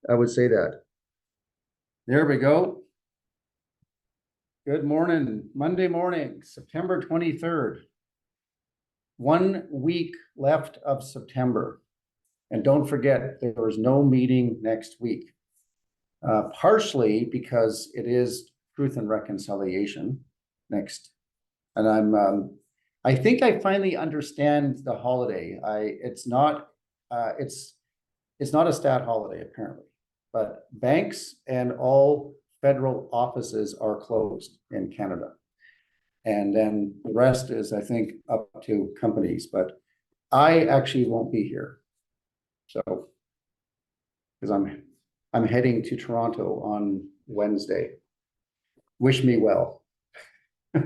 I would say that. There we go. Good morning, Monday morning, September 23rd. 1 week left of September. And don't forget, there is no meeting next week. Partially because it is Truth and Reconciliation next. And I think I finally understand the holiday. It's not a stat holiday apparently, but banks and all federal offices are closed in Canada. And then the rest is, I think, up to companies, but I actually won't be here. So, because I'm heading to Toronto on Wednesday. Wish me well. I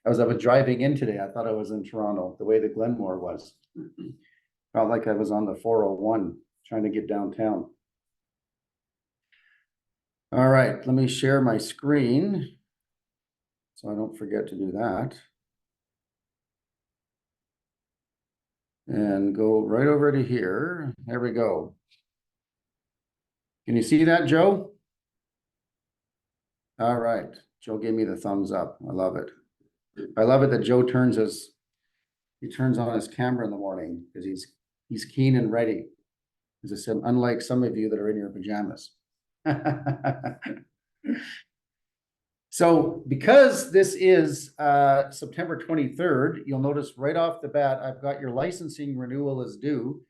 was driving in today. I thought I was in Toronto, the way the Glenmore was. Felt like I was on the 401 trying to get downtown. All right, let me share my screen so I don't forget to do that. And go right over to here. There we go. Can you see that, Joe? All right. Joe gave me the thumbs up. I love it. I love it that Joe turns on his camera in the morning because he's keen and ready. As I said, unlike some of you that are in your pajamas. So because this is September 23rd, you'll notice right off the bat, I've got your licensing renewal is due.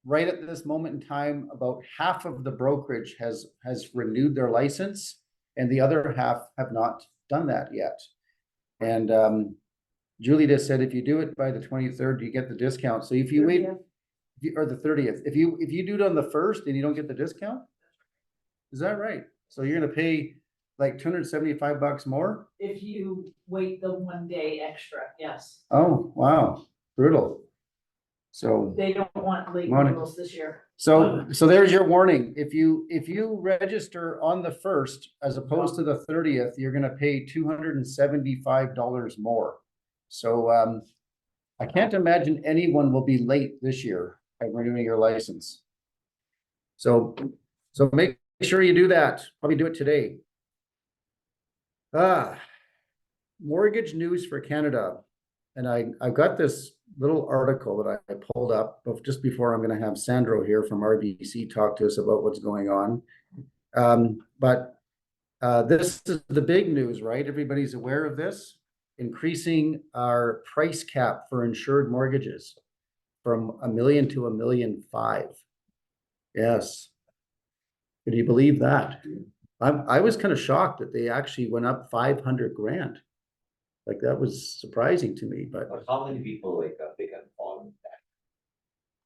Right at this moment in time, about half of the brokerage has renewed their license and the other half have not done that yet. And Julie just said, if you do it by the 23rd, you get the discount. So if you wait, or the 30th, if you do it on the 1st and you don't get the discount, is that right? So you're going to pay like $275 more? If you wait the 1 day extra, yes. Oh, wow. Brutal. So they don't want late renewals this year. So there's your warning. If you register on the 1st as opposed to the 30th, you're going to pay $275 more. So I can't imagine anyone will be late this year at renewing your license. So make sure you do that. Probably do it today. Mortgage news for Canada. And I've got this little article that I pulled up just before I'm going to have Sandro here from RBC talk to us about what's going on. But this is the big news, right? Everybody's aware of this. Increasing our price cap for insured mortgages from $1 million to $1.5 million. Yes. Can you believe that? I was kind of shocked that they actually went up 500 grand. Like that was surprising to me, but how many people like they can follow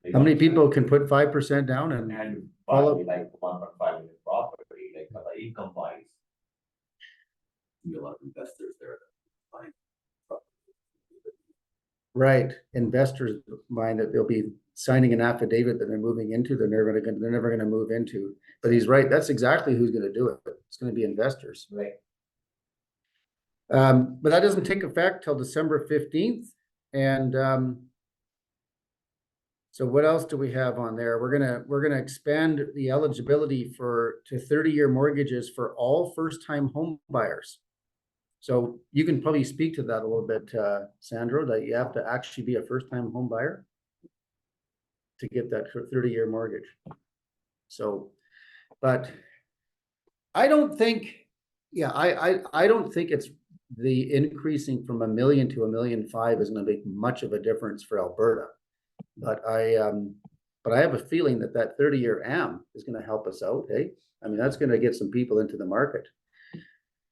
that? How many people can put 5% down and follow like 1.5 million property, like income wise? A lot of investors there buying property. Right, investors mind that they'll be signing an affidavit that they're moving into, they're never going to move into. But he's right, that's exactly who's going to do it. It's going to be investors. Right. But that doesn't take effect till December 15th. And so what else do we have on there? We're gonna expand the eligibility to 30-year mortgages for all first-time home buyers. So you can probably speak to that a little bit, Sandro, that you have to actually be a first-time home buyer to get that 30-year mortgage. So, but I don't think, I don't think it's the increasing from $1 million to $1.5 million is going to make much of a difference for Alberta. But I have a feeling that 30-year AM is going to help us out. Hey, I mean, that's going to get some people into the market.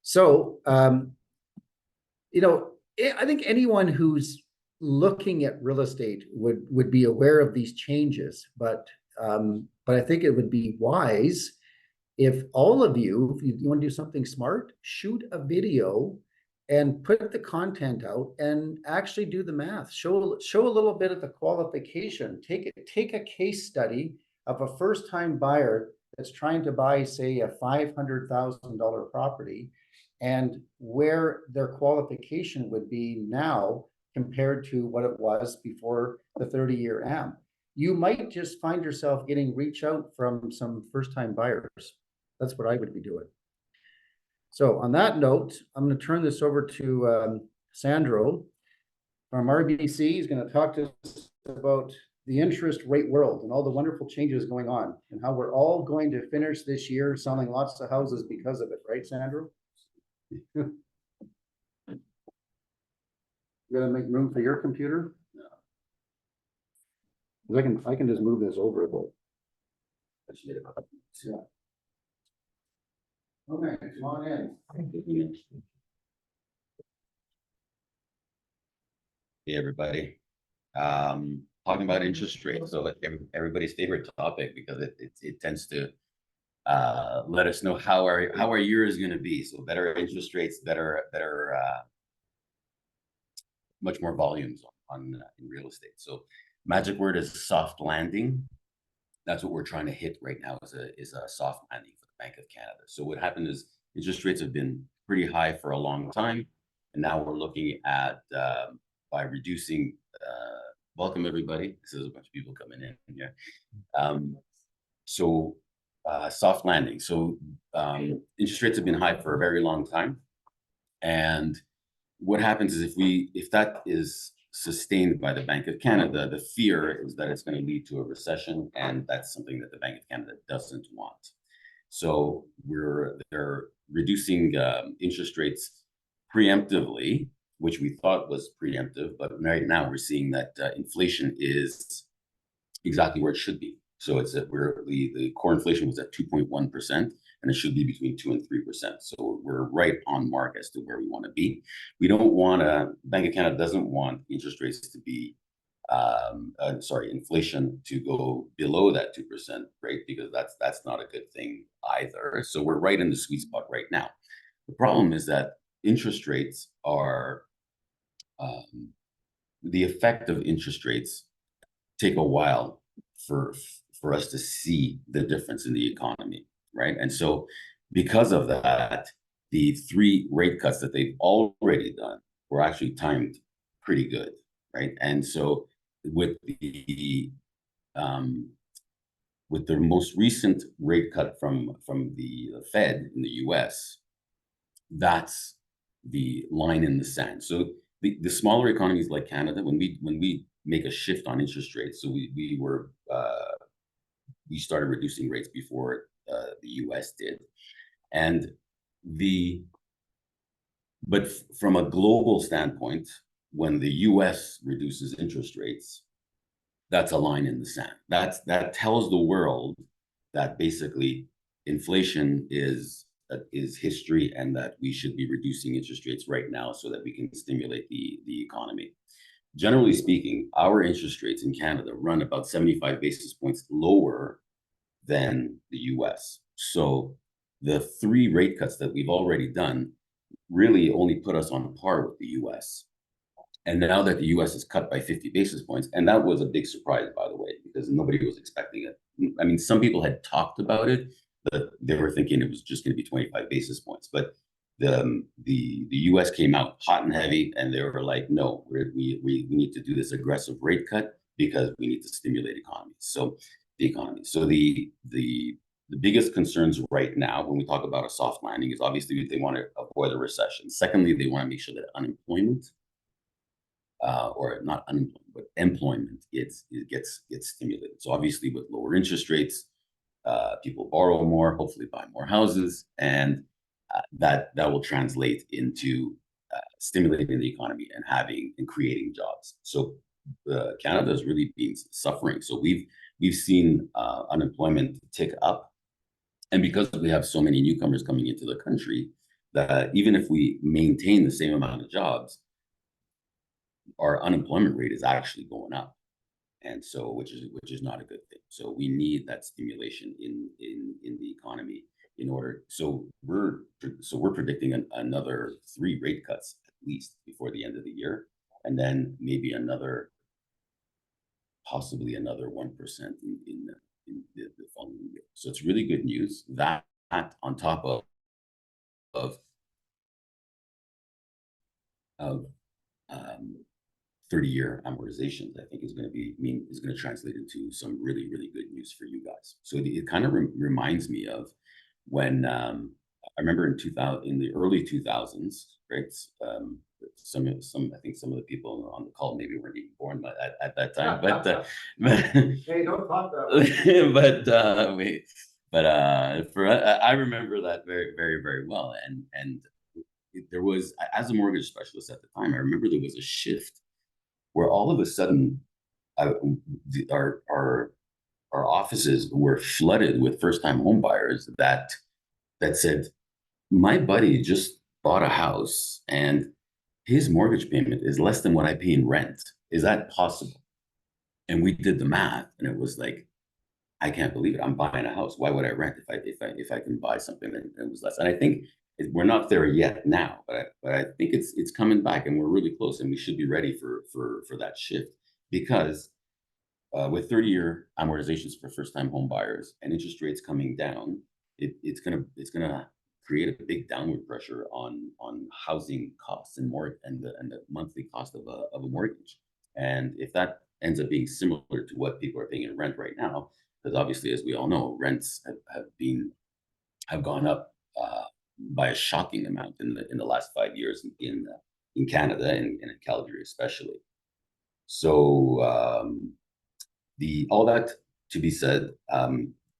So, I think anyone who's looking at real estate would be aware of these changes, but I think it would be wise if all of you, if you want to do something smart, shoot a video and put the content out and actually do the math. Show a little bit of the qualification. Take a case study of a first-time buyer that's trying to buy, say, a $500,000 property, and where their qualification would be now compared to what it was before the 30-year AM. You might just find yourself getting reach out from some first-time buyers. That's what I would be doing. So on that note, I'm going to turn this over to Sandro from RBC. He's going to talk to us about the interest rate world and all the wonderful changes going on and how we're all going to finish this year selling lots of houses because of it. Right, Sandro? You gotta make room for your computer? No. I can just move this over a bit. Yeah. Okay, come on in. Hey, everybody. Talking about interest rates, so everybody's favorite topic because it tends to let us know how our year is going to be. So better interest rates, better much more volumes on in real estate. So magic word is soft landing. That's what we're trying to hit right now is a soft landing for the Bank of Canada. So what happened is interest rates have been pretty high for a long time, and now we're looking at by reducing. Welcome everybody. This is a bunch of people coming in here. Soft landing. So interest rates have been high for a very long time, and what happens is if that is sustained by the Bank of Canada, the fear is that it's going to lead to a recession, and that's something that the Bank of Canada doesn't want. So they're reducing interest rates preemptively, which we thought was preemptive, but right now we're seeing that inflation is exactly where it should be. So it's that the core inflation was at 2.1%, and it should be between 2 and 3%. So we're right on mark as to where we want to be. We don't want Bank of Canada doesn't want interest rates to be, inflation to go below that 2% rate, because that's not a good thing either. So we're right in the sweet spot right now. The problem is that interest rates are, the effect of interest rates take a while for us to see the difference in the economy, right? And so because of that, the 3 rate cuts that they've already done were actually timed pretty good, right? And so with the most recent rate cut from the Fed in the US, that's the line in the sand. So the smaller economies like Canada, when we make a shift on interest rates, so we started reducing rates before the US did, but from a global standpoint, when the US reduces interest rates, that's a line in the sand. That tells the world that basically inflation is history, and that we should be reducing interest rates right now so that we can stimulate the economy. Generally speaking, our interest rates in Canada run about 75 basis points lower than the US. So the 3 rate cuts that we've already done really only put us on par with the US. And now that the US is cut by 50 basis points, and that was a big surprise, by the way, because nobody was expecting it. I mean, some people had talked about it, but they were thinking it was just going to be 25 basis points. But the US came out hot and heavy, and they were like, no, we need to do this aggressive rate cut because we need to stimulate the economy. So the biggest concerns right now when we talk about a soft landing is obviously they want to avoid a recession. Secondly, they want to make sure that unemployment, or not unemployment, but employment gets stimulated. So obviously with lower interest rates, people borrow more, hopefully buy more houses, and that will translate into stimulating the economy and creating jobs. So Canada has really been suffering. So we've seen unemployment tick up, and because we have so many newcomers coming into the country, that even if we maintain the same amount of jobs, our unemployment rate is actually going up, and so which is not a good thing. So we need that stimulation in the economy in order. So we're predicting another 3 rate cuts at least before the end of the year, and then maybe possibly another 1% in the following year. So it's really good news. That on top of 30-year amortizations, I think is going to translate into some really, really good news for you guys. So it kind of reminds me of when I remember in the early 2000s, right? I think some of the people on the call maybe weren't even born at that time, but Hey, don't talk that way. I remember that very, very, very well. And there was, as a mortgage specialist at the time, I remember there was a shift where all of a sudden our offices were flooded with first-time home buyers that said, my buddy just bought a house and his mortgage payment is less than what I pay in rent. Is that possible? And we did the math, and it was like, I can't believe it. I'm buying a house. Why would I rent if I can buy something that it was less? And I think we're not there yet now, but I think it's coming back, and we're really close, and we should be ready for that shift because with 30-year amortizations for first-time home buyers and interest rates coming down, it's gonna create a big downward pressure on housing costs and the monthly cost of a mortgage. And if that ends up being similar to what people are paying in rent right now, because obviously, as we all know, rents have gone up by a shocking amount in the last 5 years in Canada and in Calgary especially. So all that to be said,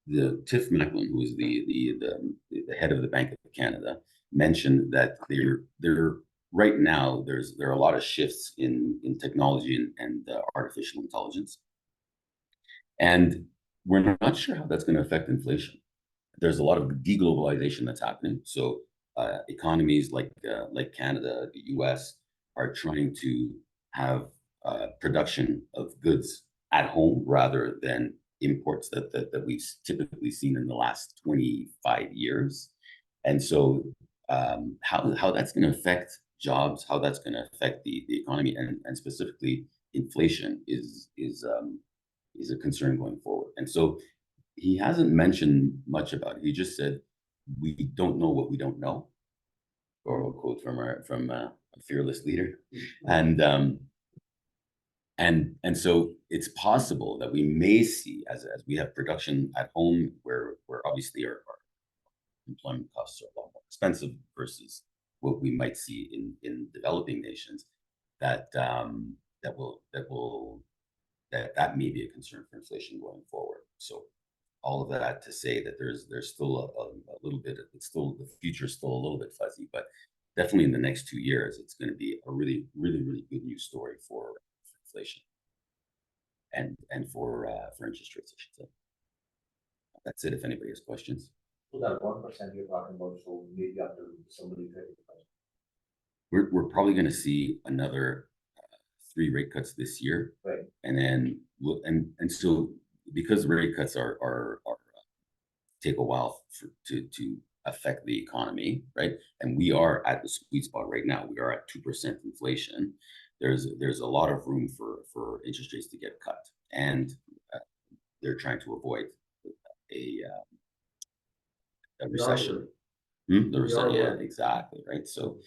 the Tiff Macklin, who is the head of the Bank of Canada, mentioned that they're right now there are a lot of shifts in technology and artificial intelligence, and we're not sure how that's going to affect inflation. There's a lot of deglobalization that's happening. So economies like Canada, the US, are trying to have production of goods at home rather than imports that we've typically seen in the last 25 years. And so how that's going to affect jobs, how that's going to affect the economy, and specifically inflation is a concern going forward. And so he hasn't mentioned much about it. He just said, "We don't know what we don't know," or a quote from a fearless leader, and so it's possible that we may see as we have production at home, where obviously our employment costs are a lot more expensive versus what we might see in developing nations, that may be a concern for inflation going forward. So all of that to say that there's still a little bit, the future is still a little bit fuzzy, but definitely in the next 2 years, it's going to be a really, really, really good news story for inflation and for interest rates, I should say. That's it. If anybody has questions. So that 1% you're talking about, so maybe after somebody 30%. We're probably going to see another 3 rate cuts this year, Right. And then and so because rate cuts are take a while to affect the economy, right? And we are at the sweet spot right now. We are at 2% inflation. There's a lot of room for interest rates to get cut, and they're trying to avoid a recession. The recession, yeah, exactly, right. So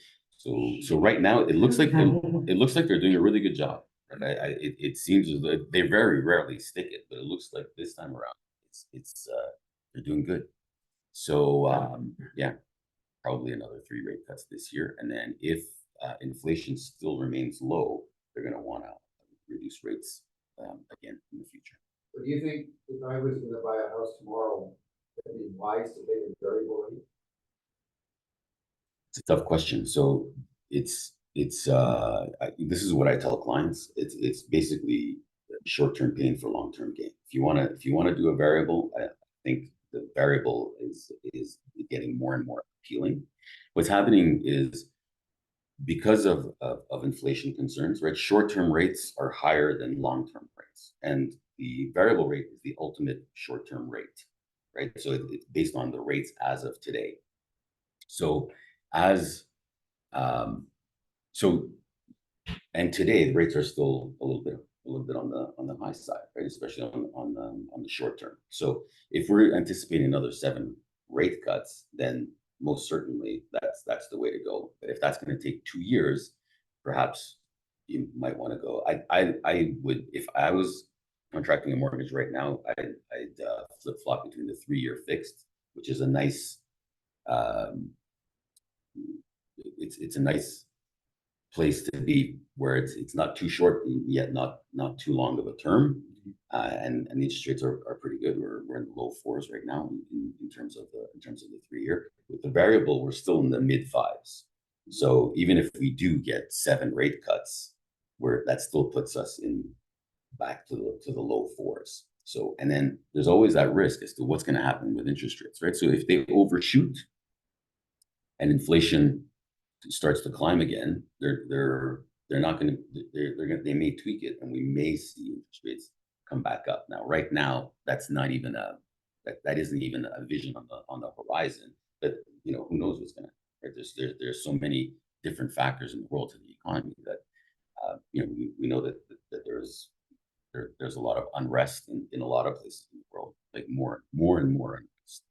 right now it looks like they're doing a really good job. Right? It seems as though they very rarely stick it, but it looks like this time around it's they're doing good. So yeah, probably another 3 rate cuts this year, and then if inflation still remains low, they're going to want to reduce rates again in the future. So do you think if I was going to buy a house tomorrow, it'd be wise to take a variable rate? It's a tough question. So this is what I tell clients. It's basically short-term pain for long-term gain. If you want to do a variable, I think the variable is getting more and more appealing. What's happening is because of inflation concerns, right? Short-term rates are higher than long-term rates, and the variable rate is the ultimate short-term rate, right? So it's based on the rates as of today. So and today the rates are still a little bit on the high side, right? Especially on the short term. So if we're anticipating another 7 rate cuts, then most certainly that's the way to go. But if that's going to take 2 years, perhaps you might want to go. I would, if I was contracting a mortgage right now, I'd flip flop between the 3-year fixed, which is a nice, it's a nice place to be where it's not too short yet not too long of a term, and the interest rates are pretty good. We're in the low 4s right now in terms of the 3-year. With the variable, we're still in the mid 5s. So even if we do get 7 rate cuts, that still puts us back to the low 4s. So, and then there's always that risk as to what's going to happen with interest rates, right? So if they overshoot and inflation starts to climb again, they're not going to, they may tweak it, and we may see interest rates come back up. Now, right now, that's not even that isn't even a vision on the horizon. But who knows what's going to, right? There's so many different factors in the world to the economy that we know that there's a lot of unrest in a lot of places in the world, like more and more unrest.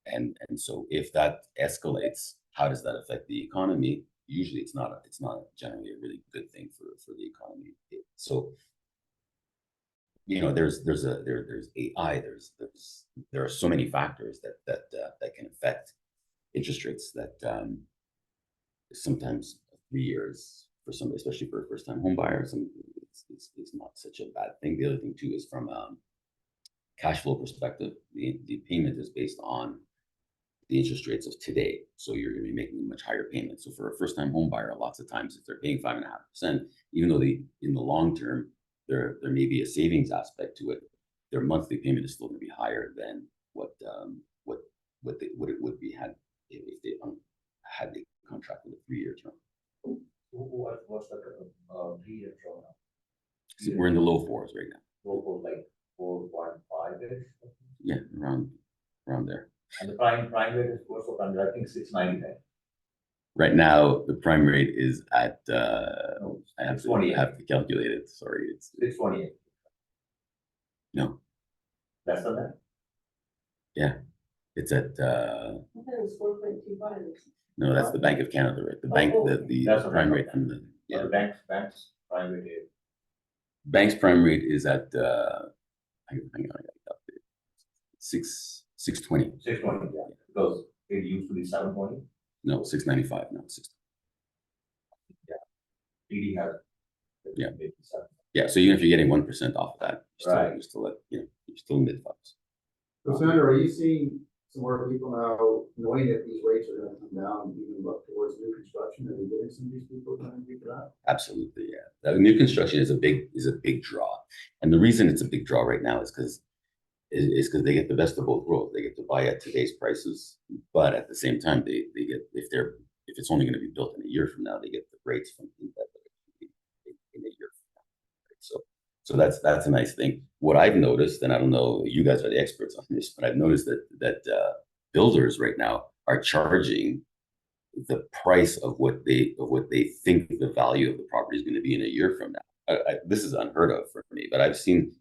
And so if that escalates, how does that affect the economy? Usually it's not generally a really good thing for the economy. So there's AI, there are so many factors that can affect interest rates that sometimes 3 years for somebody, especially for a first-time home buyer, it's not such a bad thing. The other thing too is from a cash flow perspective, the payment is based on the interest rates of today. So you're going to be making a much higher payment. So for a first-time home buyer, lots of times if they're paying 5.5%, even though in the long term there may be a savings aspect to it, their monthly payment is still going to be higher than what it would be had they contracted a 3-year term. What's the 3-year term now? So we're in the low 4s right now. Local like 4.5-ish. Yeah, around there. And the prime rate is also under, I think, 6.99. Right now, the prime rate is at I have to calculate it. Sorry, it's 6.28. no, Less than that. yeah, it's at It was 4.25. no, that's the Bank of Canada rate. The bank, the That's the prime bank. rate from the The bank's prime rate is bank's prime rate is at hang on, I got to calculate. 6.20. 6.20, yeah, because it used to be 7.20. No, 6.95. No, 6. TD has Yeah. maybe 7. Yeah, so even if you're getting 1% off of that, Right. you're still at you're still mid 5s. So Senator, are you seeing some more people now knowing that these rates are gonna come down and even look towards new construction? Are you getting some of these people trying to for that? Absolutely, yeah. The new construction is a big draw, and the reason it's a big draw right now is because they get the best of both worlds. They get to buy at today's prices, but at the same time, they get if it's only going to be built in a year from now, they get the rates from in a year from now. Right? So that's a nice thing. What I've noticed, and I don't know, you guys are the experts on this, but I've noticed that builders right now are charging the price of what they think the value of the property is going to be in a year from now. This is unheard of for me, but I've seen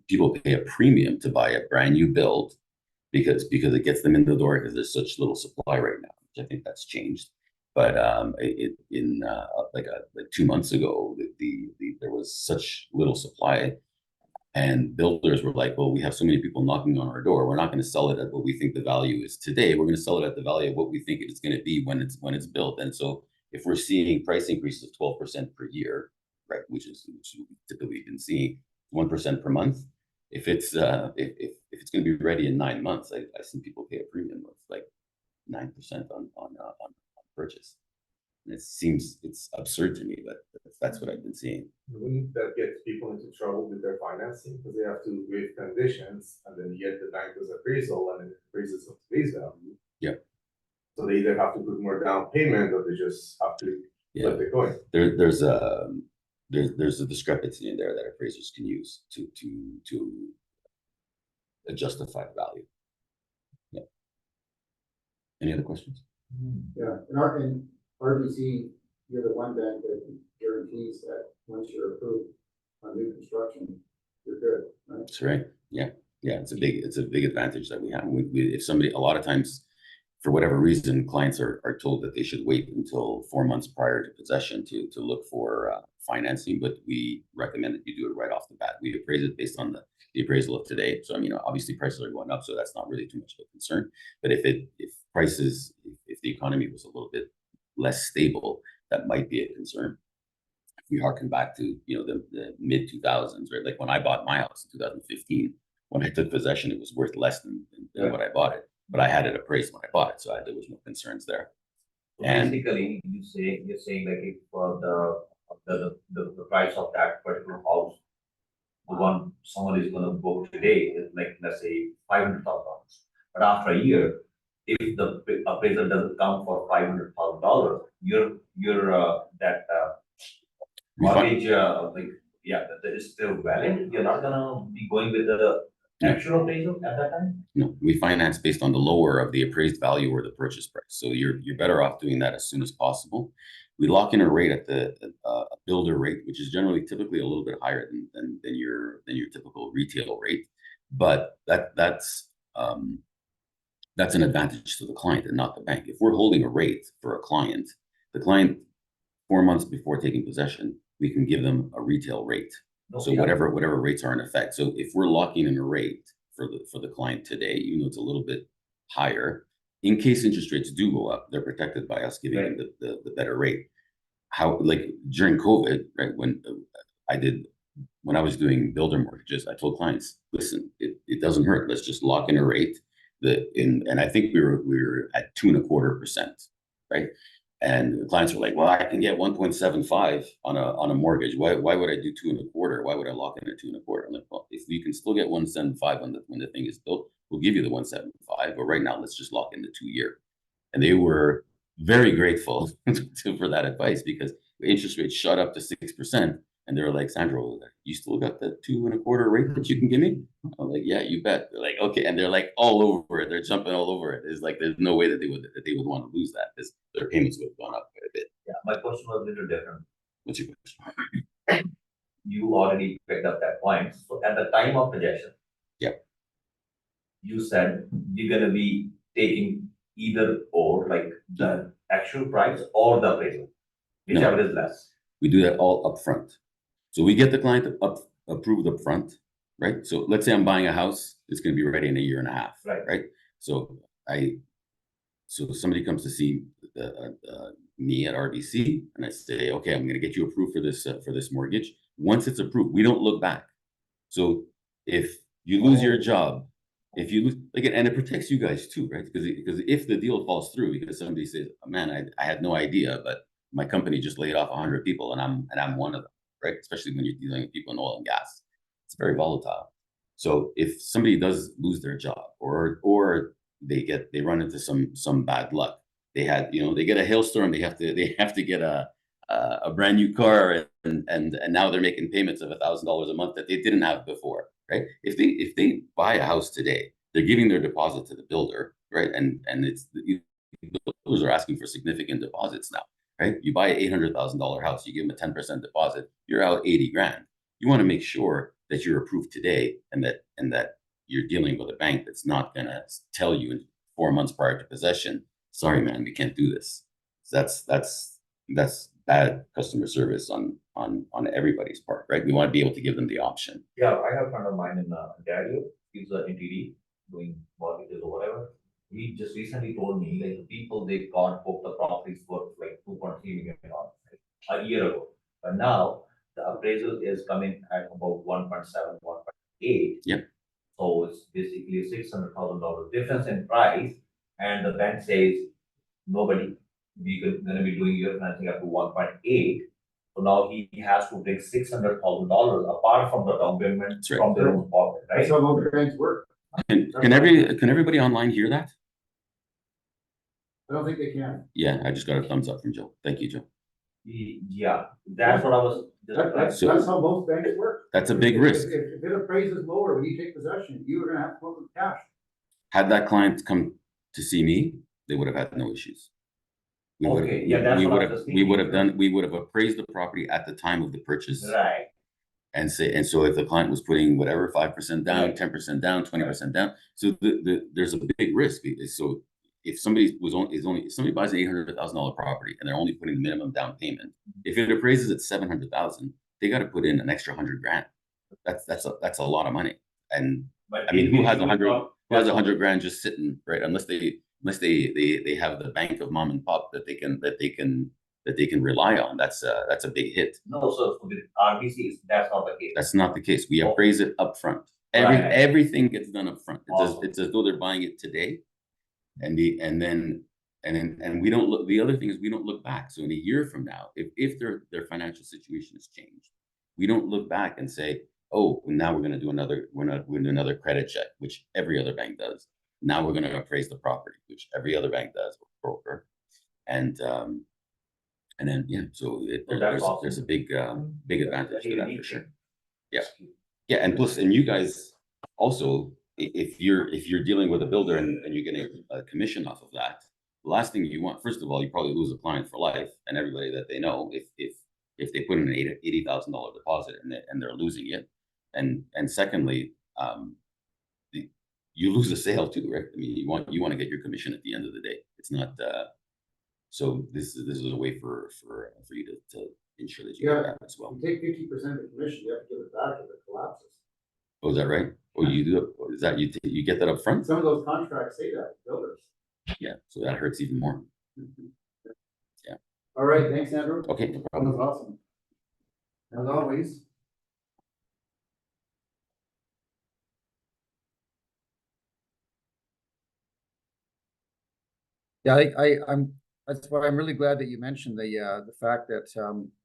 people pay a premium to buy a brand new build because it gets them in the door because there's such little supply right now, which I think that's changed. But like 2 months ago, there was such little supply, and builders were like, well, we have so many people knocking on our door. We're not going to sell it at what we think the value is today. We're going to sell it at the value of what we think it's going to be when it's built. And so if we're seeing price increases of 12% per year, right, which we've typically been seeing 1% per month, if it's going to be ready in 9 months, I've seen people pay a premium of like 9% on purchase. And it's absurd to me, but that's what I've been seeing. Wouldn't that get people into trouble with their financing because they have to waive conditions and then you get the banker's appraisal and it appraises of today's value? Yeah. So they either have to put more down payment or they just have to flip the coin. There's a discrepancy in there that appraisers can use to justify value. Yeah. Any other questions? Yeah, in RBC, you're the one bank that guarantees that once you're approved on new construction, you're good, right? That's right. Yeah. It's a big advantage that we have. If somebody, a lot of times for whatever reason, clients are told that they should wait until 4 months prior to possession to look for financing, but we recommend that you do it right off the bat. We appraise it based on the appraisal of today. So I mean, obviously prices are going up, so that's not really too much of a concern. But if the economy was a little bit less stable, that might be a concern. If we harken back to the mid 2000s, right? Like when I bought my house in 2015, when I took possession, it was worth less than what I bought it. But I had it appraised when I bought it, so there was no concerns there. So And- basically, you're saying like if the price of that particular house, the one someone is gonna book today is like, let's say, $500,000. But after a year, if the appraisal doesn't come for $500,000, that We fi- mortgage, that is still valid. You're not gonna be going with the actual appraisal at that time? No, we finance based on the lower of the appraised value or the purchase price. So you're better off doing that as soon as possible. We lock in a rate at the builder rate, which is typically a little bit higher than your typical retail rate, but that's an advantage to the client and not the bank. If we're holding a rate for a client, the client 4 months before taking possession, we can give them a retail rate. So Okay. whatever rates are in effect. So if we're locking in a rate for the client today, even though it's a little bit higher, in case interest rates do go up, they're protected by us giving them the better rate. How, like during COVID, right? When I was doing builder mortgages, I told clients, listen, it doesn't hurt. Let's just lock in a rate and I think we were at 2.25%, right? And the clients were like, well, I can get 1.75 on a mortgage. Why would I do 2.25? Why would I lock in at 2.25? I'm like, well, if you can still get 1.75 when the thing is built, we'll give you the 1.75. But right now, let's just lock in the 2-year. And they were very grateful for that advice because the interest rate shot up to 6%. And they were like, Sandro, you still got the 2.25 rate that you can give me? I'm like, yeah, you bet. They're like, okay, and they're like all over it. They're jumping all over it. It's like there's no way that they would want to lose that because their payments would have gone up quite a bit. Yeah, my question was a little different. What's your question? You already picked up that point. So at the time of possession. Yeah. You said you're gonna be taking either or, like the actual price or the appraisal, whichever is less. We do that all up front. So we get the client approved up front, right? So let's say I'm buying a house, it's going to be ready in a year and a half, Right. So somebody comes to see me at RBC, and I say, okay, I'm going to get you approved for this mortgage. Once it's approved, we don't look back. So if you lose your job, if you lose, and it protects you guys too, right? Because if the deal falls through, because somebody says, man, I had no idea, but my company just laid off 100 people, and I'm one of them, right? Especially when you're dealing with people in oil and gas, it's very volatile. So if somebody does lose their job, or they run into some bad luck, they get a hailstorm, they have to get a brand new car, and now they're making payments of $1,000 a month that they didn't have before, right? If they buy a house today, they're giving their deposit to the builder, right? And the builders are asking for significant deposits now. Right? You buy an $800,000 house, you give them a 10% deposit, you're out 80 grand. You want to make sure that you're approved today and that you're dealing with a bank that's not going to tell you in 4 months prior to possession, sorry, man, we can't do this. That's bad customer service on everybody's part, right? We want to be able to give them the option. Yeah, I have a friend of mine in Ontario. He's an NTD doing mortgages or whatever. He just recently told me like the people they got booked the properties for like $2.3 million a year ago. But now the appraisal is coming at about 1.7, 1.8. Yep. So it's basically $600,000 difference in price. And the bank says nobody, we're gonna be doing your financing up to 1.8. So now he has to bring $600,000 apart from the down payment That's right. from their own pocket, right? That's how most banks work. Can everybody online hear that? I don't think they can. Yeah, I just got a thumbs up from Joe. Thank you, Joe. Yeah, that's what I was. That's So- how most banks work. That's a big risk. If it appraises lower when you take possession, you're gonna have to come up with cash. Had that client come to see me, they would have had no issues. We would Okay, yeah, that's what I was we would have thinking. we would have appraised the property at the time of the purchase. Right, And so if the client was putting whatever 5% down, Right. 10% down, 20% down, so there's a big risk. So if somebody if somebody buys an $800,000 property and they're only putting the minimum down payment, if it appraises at 700,000, they got to put in an extra 100 grand. That's a lot of money. And But I mean, in who which has you will 100? not- Who has 100 grand just sitting, right? Unless they have the bank of mom and pop that they can rely on. That's a big hit. No, so for the RBCs, that's not the case. That's not the case. We Oh. appraise it upfront. Right. Everything gets done upfront. Awesome. It's as though they're buying it today. And we don't look, the other thing is we don't look back. So in a year from now, if their financial situation has changed, we don't look back and say, oh, now we're going to do another credit check, which every other bank does. Now we're going to appraise the property, which every other bank does, or broker. And then, yeah, so there's a big advantage to that for sure. Yeah. Yeah, and plus, and you guys also, if you're dealing with a builder and you're getting a commission off of that, the last thing you want, first of all, you probably lose a client for life, and everybody that they know, if they put in an $80,000 deposit and they're losing it, and secondly, you lose a sale too, right? I mean, you want to get your commission at the end of the day. It's not. So this is a way for you to ensure that you get that as well. You take 50% of the commission, you have to give it back if it collapses. Oh, is that right? Oh, you do it. Is that you get that up front? Some of those contracts say that, builders. Yeah, so that hurts even more. Yeah. All right, thanks, Andrew. Okay, no That was problem. awesome. As always. Yeah, I'm, that's why I'm really glad that you mentioned the fact that,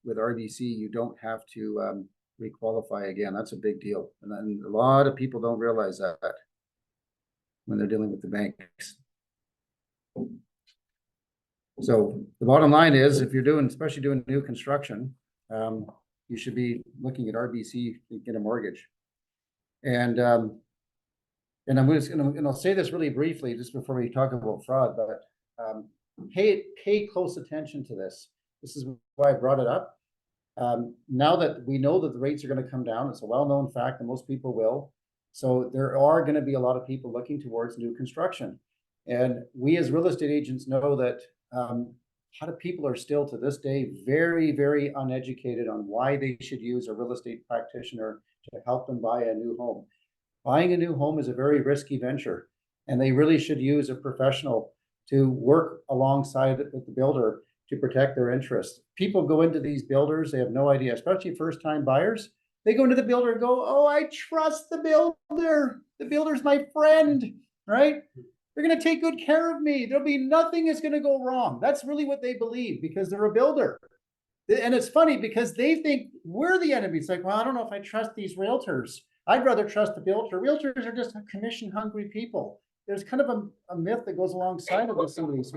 with RBC, you don't have to, requalify again. That's a big deal. And then a lot of people don't realize that when they're dealing with the banks. So the bottom line is, if you're especially doing new construction, you should be looking at RBC to get a mortgage. And I'm just gonna say this really briefly just before we talk about fraud, but pay close attention to this. This is why I brought it up. Now that we know that the rates are going to come down, it's a well-known fact that most people will. So there are going to be a lot of people looking towards new construction. And we as real estate agents know that a lot of people are still to this day very, very uneducated on why they should use a real estate practitioner to help them buy a new home. Buying a new home is a very risky venture, and they really should use a professional to work alongside with the builder to protect their interests. People go into these builders, they have no idea, especially first-time buyers. They go into the builder and go, oh, I trust the builder. The builder's my friend, right? They're going to take good care of me. There'll be nothing is going to go wrong. That's really what they believe because they're a builder. And it's funny because they think we're the enemy. It's like, well, I don't know if I trust these realtors. I'd rather trust the builder. Realtors are just commission-hungry people. There's kind of a myth that goes alongside of some of these.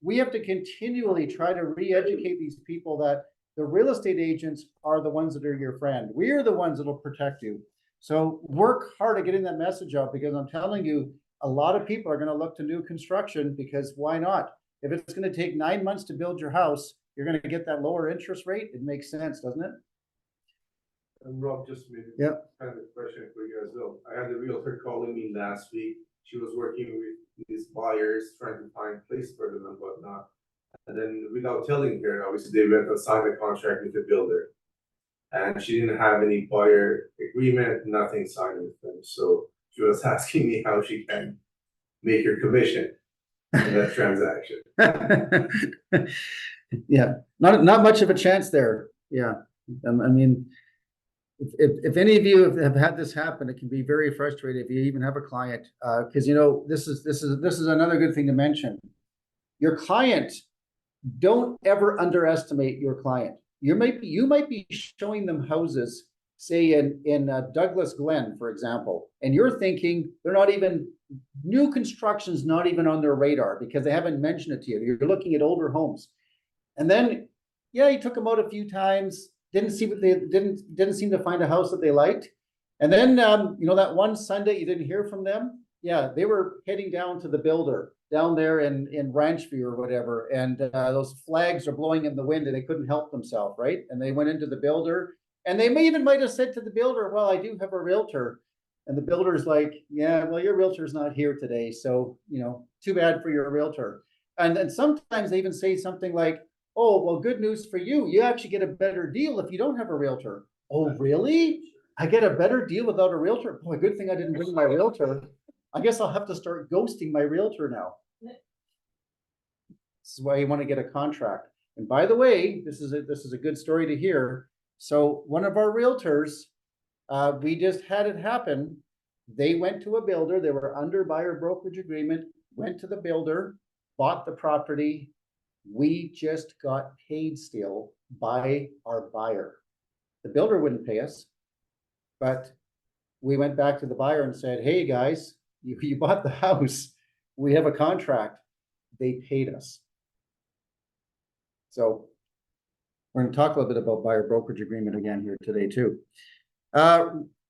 We have to continually try to re-educate these people that the real estate agents are the ones that are your friend. We are the ones that will protect you. So work hard at getting that message out because I'm telling you, a lot of people are going to look to new construction because why not? If it's going to take 9 months to build your house, you're going to get that lower interest rate. It makes sense, doesn't it? And Rob, just maybe Yeah. kind of a question for you as well. I had a realtor calling me last week. She was working with these buyers, trying to find place for them and whatnot. And then without telling her, obviously they went and signed a contract with the builder. And she didn't have any buyer agreement, nothing signed with them. So she was asking me how she can make her commission in that transaction. Yeah, not much of a chance there. Yeah, I mean, if any of you have had this happen, it can be very frustrating if you even have a client, because you know this is another good thing to mention. Your client, don't ever underestimate your client. You might be showing them houses, say in Douglas Glen, for example, and you're thinking they're not even new construction's not even on their radar because they haven't mentioned it to you. You're looking at older homes, and then yeah, you took them out a few times. Didn't see what they didn't seem to find a house that they liked. And then you know, that one Sunday you didn't hear from them. Yeah, they were heading down to the builder down there in Ranchview or whatever. And those flags are blowing in the wind and they couldn't help themselves, right? And they went into the builder and they might have said to the builder, well, I do have a realtor. And the builder's like, yeah, well, your realtor's not here today. So, you know, too bad for your realtor. And then sometimes they even say something like, oh, well, good news for you. You actually get a better deal if you don't have a realtor. Oh, really? I get a better deal without a realtor? Boy, good thing I didn't bring my realtor. I guess I'll have to start ghosting my realtor now. This is why you want to get a contract. And by the way, this is a good story to hear. So one of our realtors, we just had it happen. They went to a builder. They were under buyer brokerage agreement, went to the builder, bought the property. We just got paid still by our buyer. The builder wouldn't pay us, but we went back to the buyer and said, hey guys, you bought the house. We have a contract. They paid us. So we're going to talk a little bit about buyer brokerage agreement again here today too.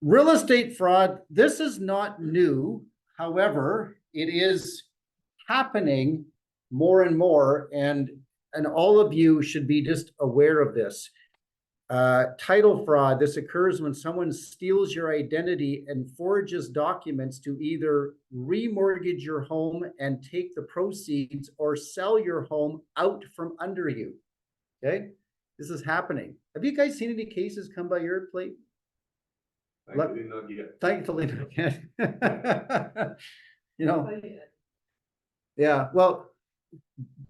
Real estate fraud, this is not new. However, it is happening more and more, and all of you should be just aware of this. Title fraud, this occurs when someone steals your identity and forges documents to either remortgage your home and take the proceeds or sell your home out from under you. Okay, this is happening. Have you guys seen any cases come by your plate? Thankfully not yet. Thankfully not yet. You know, yeah, well,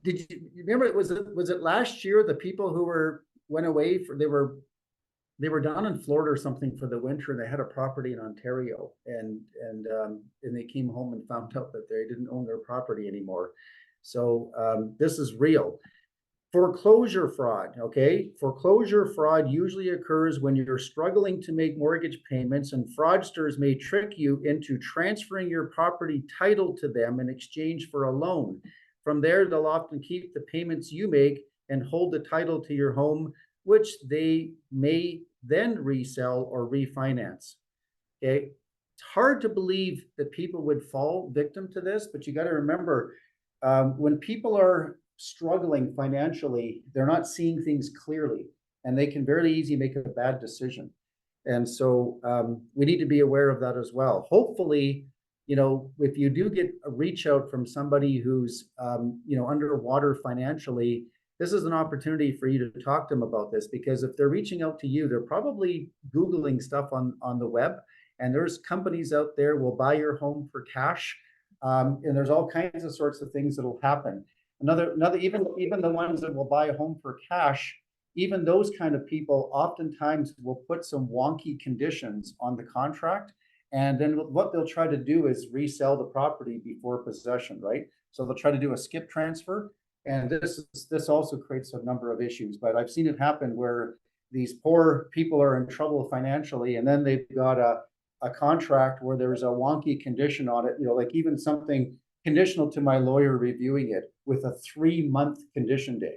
did you remember, was it last year, the people who went away for, they were down in Florida or something for the winter, and they had a property in Ontario, and they came home and found out that they didn't own their property anymore. So this is real. Foreclosure fraud, okay? Foreclosure fraud usually occurs when you're struggling to make mortgage payments, and fraudsters may trick you into transferring your property title to them in exchange for a loan. From there, they'll often keep the payments you make and hold the title to your home, which they may then resell or refinance. Okay, it's hard to believe that people would fall victim to this, but you got to remember, when people are struggling financially, they're not seeing things clearly, and they can very easily make a bad decision. And so we need to be aware of that as well. Hopefully, you know, if you do get a reach out from somebody who's, you know, underwater financially, this is an opportunity for you to talk to them about this, because if they're reaching out to you, they're probably Googling stuff on the web, and there's companies out there will buy your home for cash. And there's all kinds of sorts of things that will happen. Another, even the ones that will buy a home for cash, even those kind of people oftentimes will put some wonky conditions on the contract. And then what they'll try to do is resell the property before possession, right? So they'll try to do a skip transfer. And this also creates a number of issues. But I've seen it happen where these poor people are in trouble financially, and then they've got a contract where there's a wonky condition on it, you know, like even something conditional to my lawyer reviewing it, with a 3-month condition day.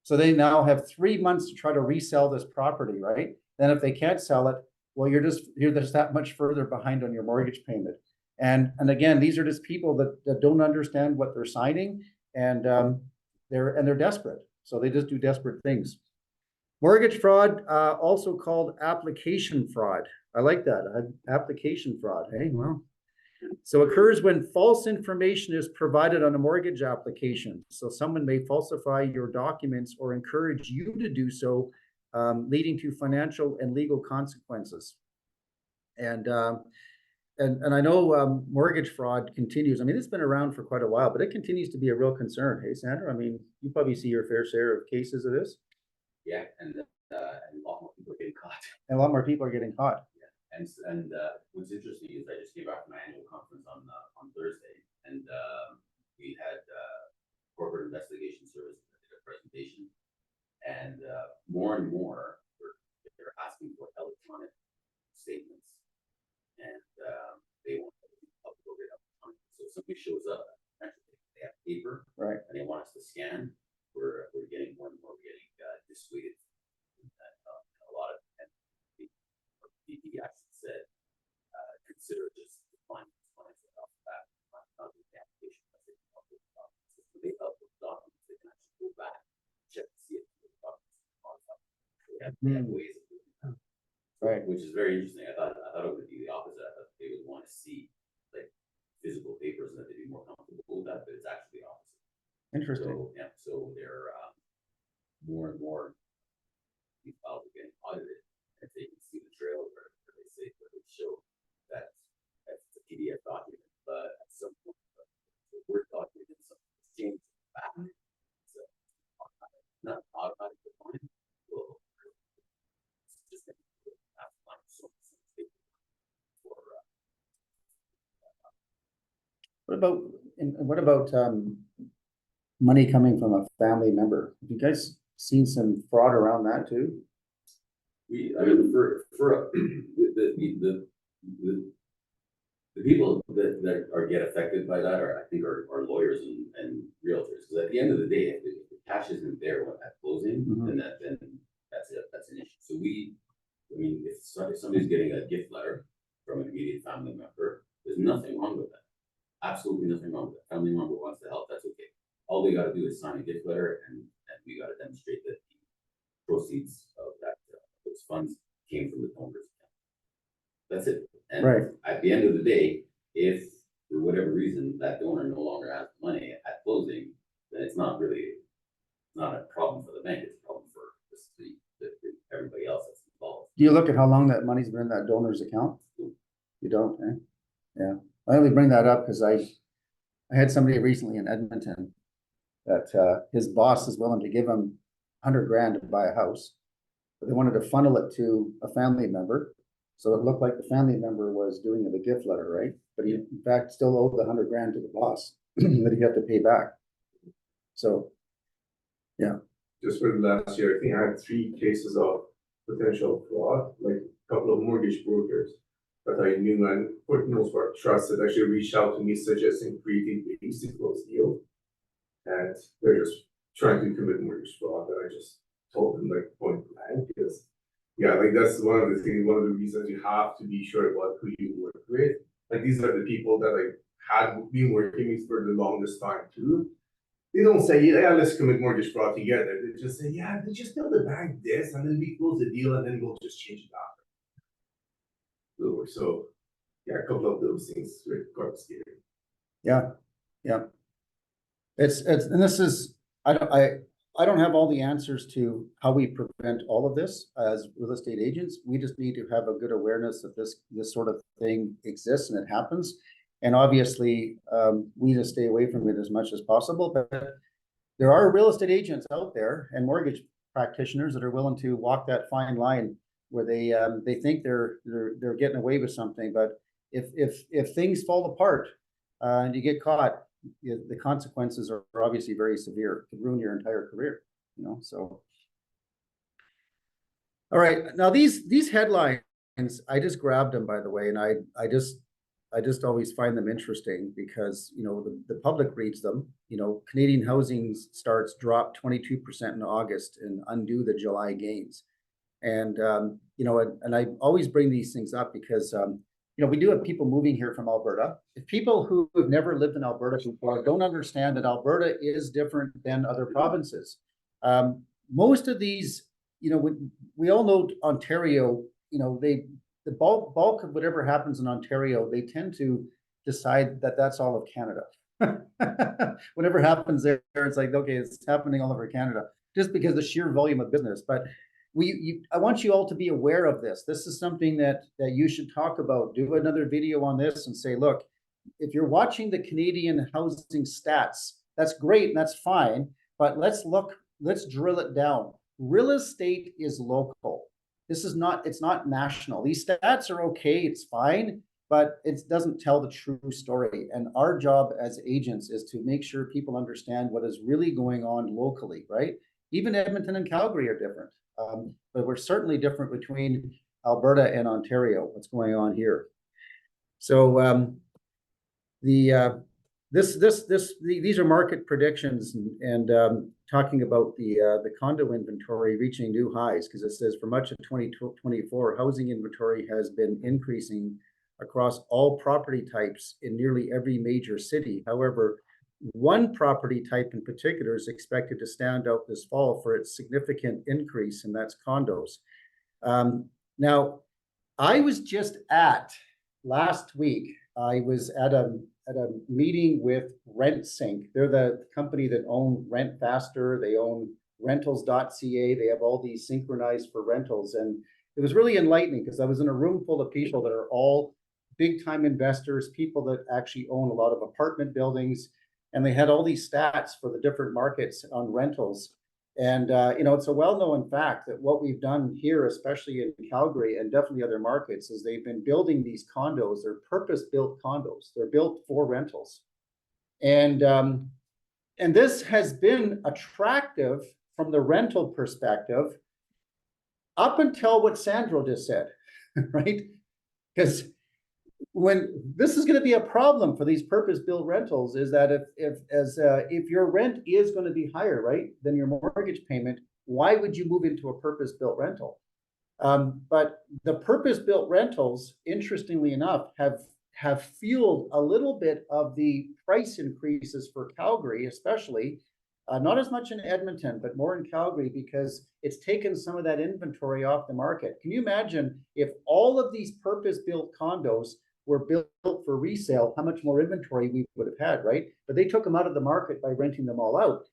So they now have 3 months to try to resell this property, right? Then if they can't sell it, well, you're just that much further behind on your mortgage payment. And again, these are just people that don't understand what they're signing, and they're desperate. So they just do desperate things. Mortgage fraud, also called application fraud. I like that, application fraud. Hey, well, so occurs when false information is provided on a mortgage application. So someone may falsify your documents or encourage you to do so, leading to financial and legal consequences. And I know mortgage fraud continues. I mean, it's been around for quite a while, but it continues to be a real concern. Hey, Sandra, I mean, you probably see your fair share of cases of this. Yeah, and a lot more people are getting caught. And a lot more people are getting caught. And what's interesting is I just came back from my annual conference on Thursday, and we had corporate investigation service that did a presentation, and more and more they're asking for electronic statements, and they want to upload it electronically. So if somebody shows up, they have paper, right, and they want us to scan. We're getting more and more dissuaded. A lot of DP actually said, consider just defining clients off the bat, not the application. They upload documents, they can actually go back, check to see if the documents are modified. They have ways of doing that. Right. Which is very interesting. I thought it would be the opposite. I thought they would want to see like physical papers, and that they'd be more comfortable with that. But Interesting. So, yeah, so they're, more and more, these files are getting audited, and they can see the trail where they say, where they show that that's a PDF document, but at some point, the Word document, something changed back. So, not automatic decline, will, it's just gonna have to find some mistake for, What about, money coming from a family member? Have you guys seen some fraud around that too? I mean, for the people that are get affected by that I think are lawyers and realtors, because at the end of the day, if the cash isn't there at closing, Mhm. then that's an issue. So I mean, if somebody's getting a gift letter from an immediate family member, there's nothing wrong with that. Absolutely nothing wrong with that. Family member wants to help, that's okay. All they gotta do is sign a gift letter, and we gotta demonstrate that the proceeds of those funds came from the donor's account. That's it. And Right. at the end of the day, if for whatever reason that donor no longer has money at closing, then it's not a problem for the bank, it's a problem for everybody else that's involved. Do you look at how long that money's been in that donor's account? You don't, eh? Yeah, I only bring that up because I had somebody recently in Edmonton that his boss is willing to give him $100,000 to buy a house, but they wanted to funnel it to a family member. So it looked like the family member was doing the gift letter, right? But he in fact still owed the $100,000 to the boss that he had to pay back. So, yeah. Just for the last year, I think I had 3 cases of potential fraud, like a couple of mortgage brokers that I knew and for the most part trusted actually reached out to me suggesting creating ways to close deal. And they're just trying to commit mortgage fraud, and I just told them like point blank, because yeah, like that's one of the things, one of the reasons you have to be sure about who you work with. Like these are the people that I had been working with for the longest time too. They don't say, yeah, let's commit mortgage fraud together. They just say, yeah, they just tell the bank this, and then we close the deal, and then we'll just change it after. So, yeah, a couple of those things were quite scary. Yeah, yeah. And this is, I don't have all the answers to how we prevent all of this as real estate agents. We just need to have a good awareness that this sort of thing exists and it happens. And obviously, we just stay away from it as much as possible, but there are real estate agents out there and mortgage practitioners that are willing to walk that fine line where they think they're getting away with something, but if things fall apart and you get caught, the consequences are obviously very severe. It could ruin your entire career, so. All right, now these headlines, I just grabbed them, by the way, and I just always find them interesting because, the public reads them. Canadian housing starts dropped 22% in August and undo the July gains. And, and I always bring these things up because, we do have people moving here from Alberta. If people who have never lived in Alberta before don't understand that Alberta is different than other provinces. Most of these, we all know Ontario, the bulk of whatever happens in Ontario, they tend to decide that that's all of Canada. Whatever happens there, it's like, okay, it's happening all over Canada, just because the sheer volume of business. But I want you all to be aware of this. This is something that you should talk about. Do another video on this and say, look, if you're watching the Canadian housing stats, that's great and that's fine, but let's drill it down. Real estate is local. It's not national. These stats are okay, it's fine, but it doesn't tell the true story. And our job as agents is to make sure people understand what is really going on locally, right? Even Edmonton and Calgary are different. But we're certainly different between Alberta and Ontario, what's going on here. So these are market predictions and talking about the condo inventory reaching new highs, because it says for much of 2024, housing inventory has been increasing across all property types in nearly every major city. However, one property type in particular is expected to stand out this fall for its significant increase, and that's condos. Now, I was just last week, I was at a meeting with RentSync. They're the company that own Rent Faster. They own rentals.ca. They have all these synchronized for rentals. And it was really enlightening because I was in a room full of people that are all big time investors, people that actually own a lot of apartment buildings. And they had all these stats for the different markets on rentals. And, it's a well-known fact that what we've done here, especially in Calgary and definitely other markets, is they've been building these condos. They're purpose-built condos. They're built for rentals. And this has been attractive from the rental perspective up until what Sandro just said, right? Because when this is going to be a problem for these purpose-built rentals is that if your rent is going to be higher, right, than your mortgage payment, why would you move into a purpose-built rental? But the purpose-built rentals, interestingly enough, have fueled a little bit of the price increases for Calgary, especially. Not as much in Edmonton, but more in Calgary because it's taken some of that inventory off the market. Can you imagine if all of these purpose-built condos were built for resale, how much more inventory we would have had, right? But they took them out of the market by renting them all out.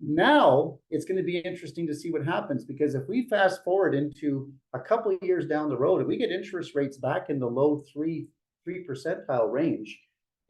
Now it's going to be interesting to see what happens because if we fast forward into a couple of years down the road and we get interest rates back in the low 3 percentile range,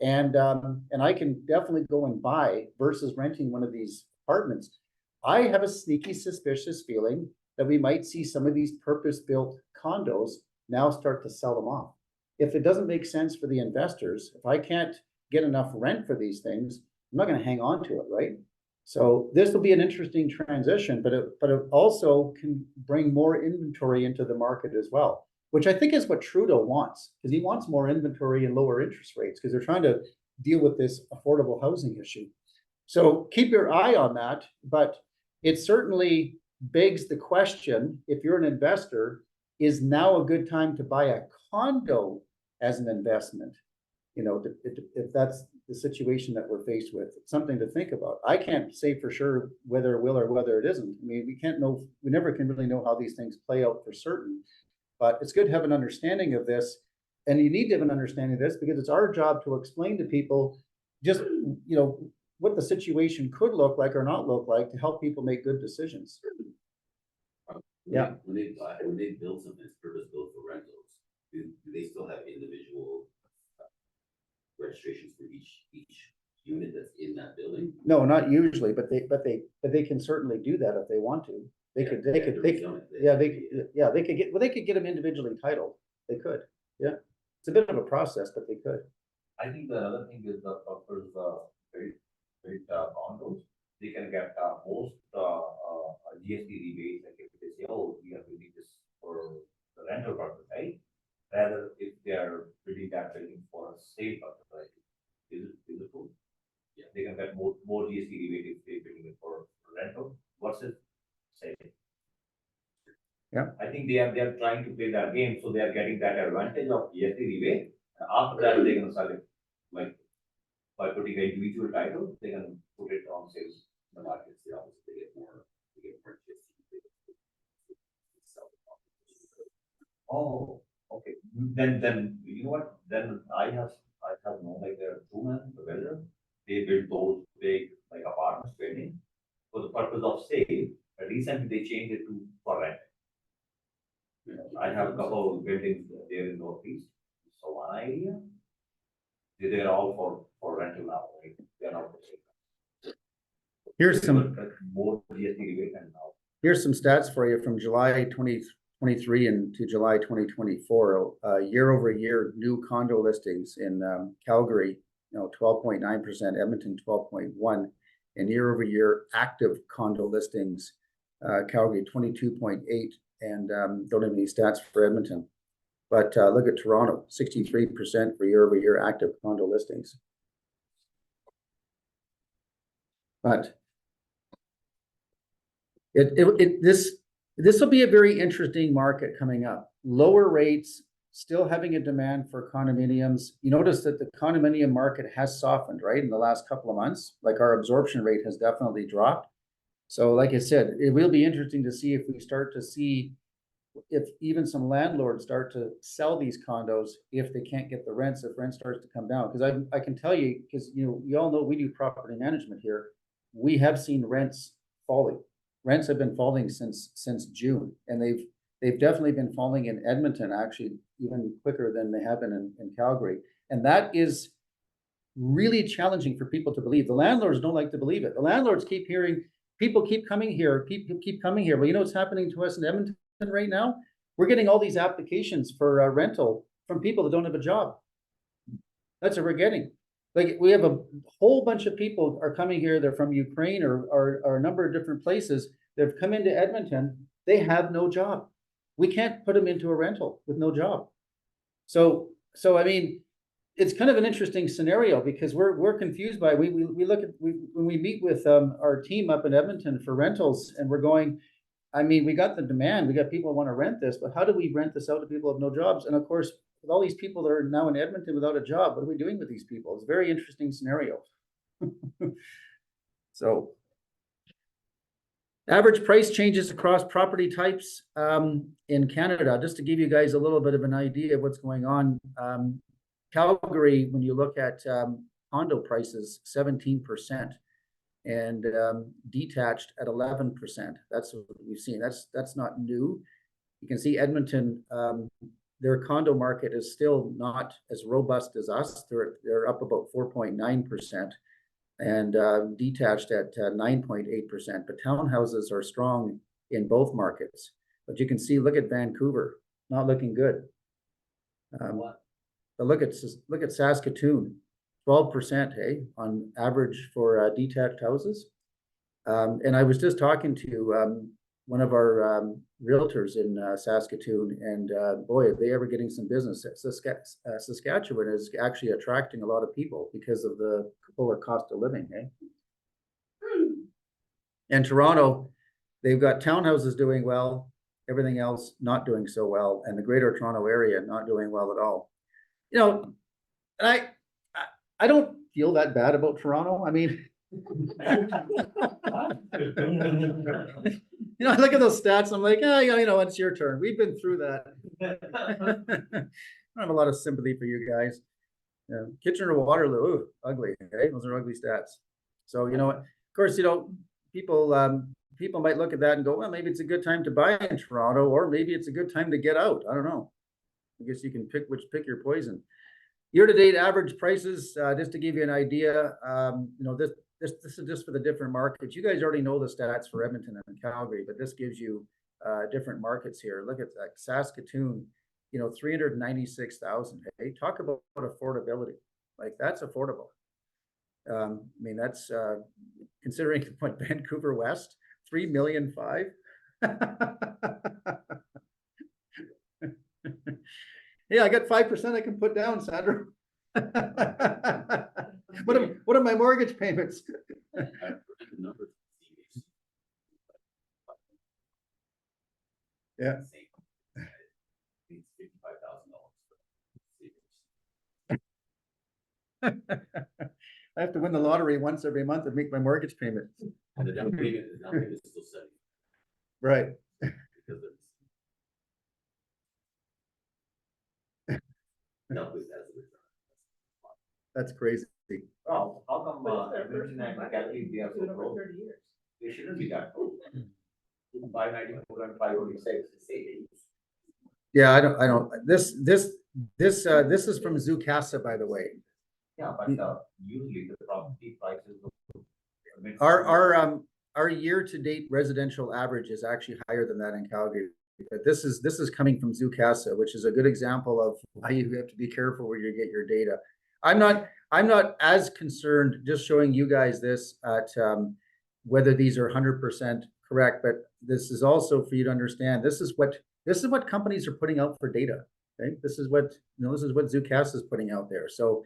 and I can definitely go and buy versus renting one of these apartments, I have a sneaky suspicious feeling that we might see some of these purpose-built condos now start to sell them off. If it doesn't make sense for the investors, if I can't get enough rent for these things, I'm not going to hang on to it, right? So this will be an interesting transition, but it also can bring more inventory into the market as well, which I think is what Trudeau wants, because he wants more inventory and lower interest rates because they're trying to deal with this affordable housing issue. So keep your eye on that, but it certainly begs the question, if you're an investor, is now a good time to buy a condo as an investment? If that's the situation that we're faced with, it's something to think about. I can't say for sure whether it will or whether it isn't. I mean, we never can really know how these things play out for certain, but it's good to have an understanding of this. And you need to have an understanding of this because it's our job to explain to people just, what the situation could look like or not look like to help people make good decisions. Yeah. When they build something that's purpose-built for rentals, do they still have individual registrations for each unit that's in that building? No, not usually, but they can certainly do that if they want to. They could get them individually titled. They could. Yeah. It's a bit of a process, but they could. I think the other thing is the purpose, very condos, they can get most GST rebates, like if they say, oh, we are doing this for the rental purpose, right? Rather, if they are building that building for a sale purpose, right? Is it true? Yeah, they can get more GST rebate if they're building it for rental versus sale. Yeah. I think they are trying to play that game, so they are getting that advantage of GST rebate. And after that, they're gonna sell it like by putting an individual title, they can put it on sales in the markets. They obviously get more Oh, okay. Then you know what? Then I have known like there are two men, the builder. They build those big like apartments building for the purpose of sale. But recently they changed it to for rent. I have a couple of buildings there in Northeast. So one idea, they're all for rental now, right? They're not for sale. Here's some more GST rebate and now. Here's some stats for you from July 2023 and to July 2024. Year over year, new condo listings in Calgary, 12.9%, Edmonton 12.1%, and year over year active condo listings, Calgary 22.8%, and don't have any stats for Edmonton. But look at Toronto, 63% for year over year active condo listings. But this will be a very interesting market coming up. Lower rates, still having a demand for condominiums. You notice that the condominium market has softened, right, in the last couple of months. Like our absorption rate has definitely dropped. So like I said, it will be interesting to see if we start to see if even some landlords start to sell these condos, if they can't get the rents, if rent starts to come down, because I can tell you, because you all know we do property management here, we have seen rents falling. Rents have been falling since June, and they've definitely been falling in Edmonton, actually even quicker than they have been in Calgary, and that is really challenging for people to believe. The landlords don't like to believe it. The landlords keep hearing people keep coming here, people keep coming here. Well, you know what's happening to us in Edmonton right now? We're getting all these applications for rental from people that don't have a job. That's what we're getting. Like, we have a whole bunch of people are coming here. They're from Ukraine or a number of different places. They've come into Edmonton. They have no job. We can't put them into a rental with no job. So I mean, it's kind of an interesting scenario because we're confused by we look at when we meet with our team up in Edmonton for rentals, and we're going, I mean, we got the demand, we got people who want to rent this, but how do we rent this out to people who have no jobs? And of course, with all these people that are now in Edmonton without a job, what are we doing with these people? It's a very interesting scenario. So average price changes across property types in Canada, just to give you guys a little bit of an idea of what's going on. Calgary, when you look at condo prices, 17%, and detached at 11%. That's what we've seen. That's not new. You can see Edmonton, their condo market is still not as robust as us. They're up about 4.9%, and detached at 9.8%. But townhouses are strong in both markets. But you can see, look at Vancouver, not looking good. But look at Saskatoon, 12%, hey, on average for detached houses. And I was just talking to one of our realtors in Saskatoon, and boy, are they ever getting some business. Saskatchewan is actually attracting a lot of people because of the lower cost of living, eh? And Toronto, they've got townhouses doing well, everything else not doing so well, and the greater Toronto area not doing well at all. You know, and I don't feel that bad about Toronto. I mean, I look at those stats. I'm like, yeah, it's your turn. We've been through that. I don't have a lot of sympathy for you guys. Kitchener-Waterloo, ooh, ugly. Okay, those are ugly stats. So of course, people might look at that and go, well, maybe it's a good time to buy in Toronto, or maybe it's a good time to get out. I don't know. I guess you can pick your poison. Year-to-date average prices, just to give you an idea, this is just for the different markets. You guys already know the stats for Edmonton and Calgary, but this gives you different markets here. Look at that, Saskatoon, 396,000. Hey, talk about affordability. Like, that's affordable. I mean, that's considering what Vancouver West, 3,500,000. Yeah, I got 5% I can put down, Sandra. What are my mortgage payments? Yeah. I have to win the lottery once every month to make my mortgage payment. And the down payment is still 70. Right. Because That's crazy. Oh, how come, Edmonton and Calgary, they are so low? 30 years. They shouldn't be that low. 594 and 546. Yeah, I don't. This is from Zoocasa, by the way. Yeah, but usually the property prices. Our year-to-date residential average is actually higher than that in Calgary. But this is coming from Zoocasa, which is a good example of why you have to be careful where you get your data. I'm not as concerned just showing you guys this at whether these are 100% correct, but this is also for you to understand. This is what companies are putting out for data. Okay, this is what Zoocasa is putting out there. So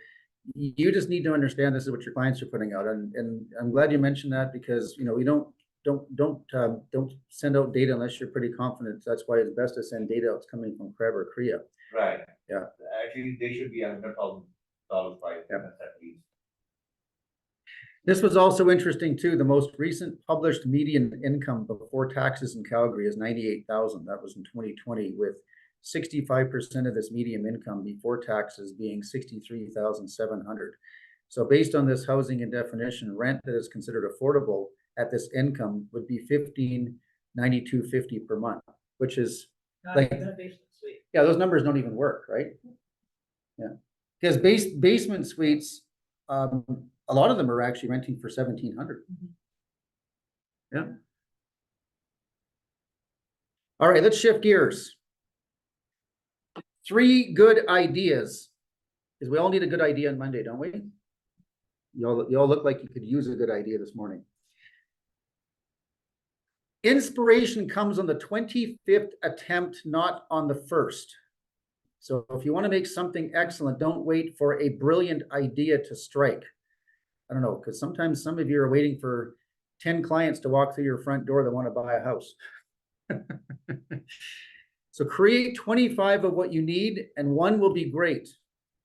you just need to understand this is what your clients are putting out, and I'm glad you mentioned that, because we don't send out data unless you're pretty confident. That's why it's best to send data that's coming from CREB or CREA. Right. Yeah. Actually, they should be $100,000 price at least. This was also interesting too. The most recent published median income before taxes in Calgary is 98,000. That was in 2020, with 65% of this median income before taxes being 63,700. So based on this housing and definition, rent that is considered affordable at this income would be $1,592.50 per month, which is Not like, even a basement suite. yeah, those numbers don't even work, right? Yeah, because basement suites, a lot of them are actually renting for 1,700. Yeah. All right, let's shift gears. 3 good ideas, because we all need a good idea on Monday, don't we? You all look like you could use a good idea this morning. Inspiration comes on the 25th attempt, not on the first. So if you want to make something excellent, don't wait for a brilliant idea to strike. I don't know, because sometimes some of you are waiting for 10 clients to walk through your front door that want to buy a house. So create 25 of what you need, and one will be great.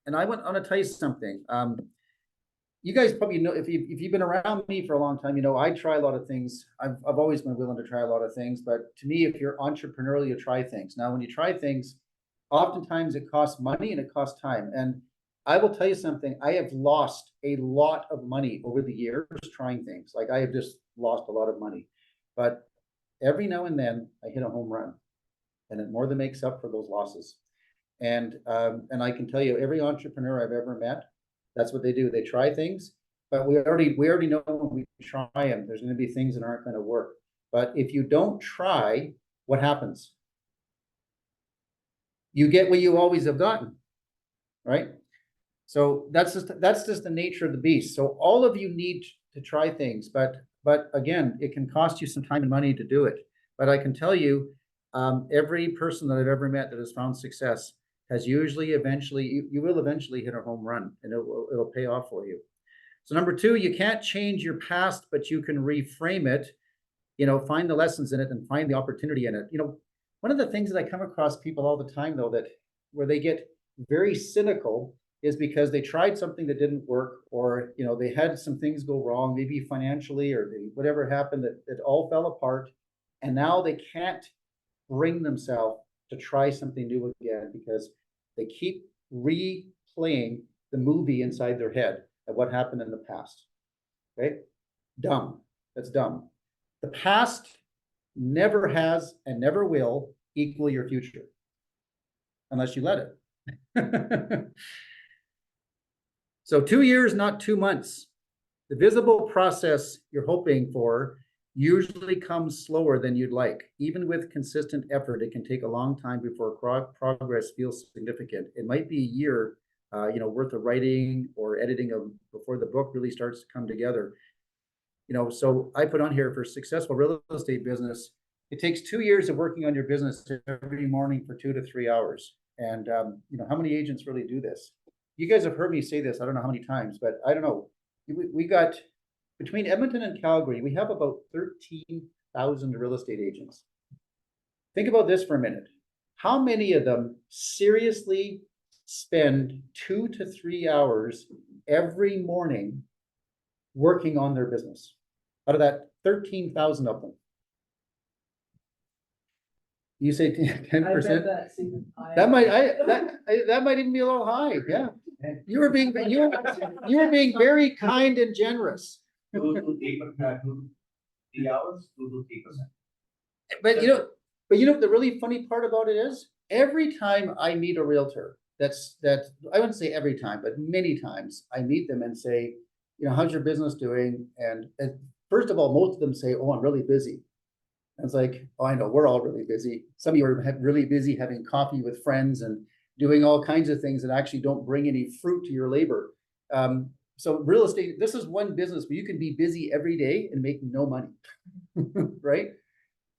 And I want to tell you something. You guys probably know, if you've been around me for a long time, you know I try a lot of things. I've always been willing to try a lot of things, but to me, if you're entrepreneurial, you try things. Now, when you try things, oftentimes it costs money and it costs time. And I will tell you something, I have lost a lot of money over the years trying things. Like, I have just lost a lot of money. But every now and then I hit a home run, and it more than makes up for those losses. And I can tell you, every entrepreneur I've ever met, that's what they do. They try things, but we already know when we try them, there's going to be things that aren't going to work. But if you don't try, what happens? You get what you always have gotten, right? So that's just the nature of the beast. So all of you need to try things, but again, it can cost you some time and money to do it. But I can tell you, every person that I've ever met that has found success has usually eventually, you will eventually hit a home run, and it'll pay off for you. So number 2, you can't change your past, but you can reframe it. You know, find the lessons in it and find the opportunity in it. You know, one of the things that I come across people all the time, though, that where they get very cynical is because they tried something that didn't work, or, you know, they had some things go wrong, maybe financially, or whatever happened, that it all fell apart. And now they can't bring themselves to try something new again, because they keep replaying the movie inside their head of what happened in the past. Okay? Dumb. That's dumb. The past never has and never will equal your future, unless you let it. So 2 years, not 2 months. The visible process you're hoping for usually comes slower than you'd like. Even with consistent effort, it can take a long time before progress feels significant. It might be a year, worth of writing or editing before the book really starts to come together. You know, so I put on here, for successful real estate business, it takes 2 years of working on your business every morning for 2 to 3 hours. And how many agents really do this? You guys have heard me say this, I don't know how many times, but I don't know. We got, between Edmonton and Calgary, we have about 13,000 real estate agents. Think about this for a minute. How many of them seriously spend 2 to 3 hours every morning working on their business? Out of that 13,000 of them. You say 10%? That might even be a little high. Yeah. You were being very kind and generous. 2 to 3 hours, 2 to 3%. But you know the really funny part about it is, every time I meet a realtor, that I wouldn't say every time, but many times I meet them and say, how's your business doing? And first of all, most of them say, oh, I'm really busy. And it's like, oh, I know, we're all really busy. Some of you are really busy having coffee with friends and doing all kinds of things that actually don't bring any fruit to your labor. So real estate, this is one business where you can be busy every day and make no money, right?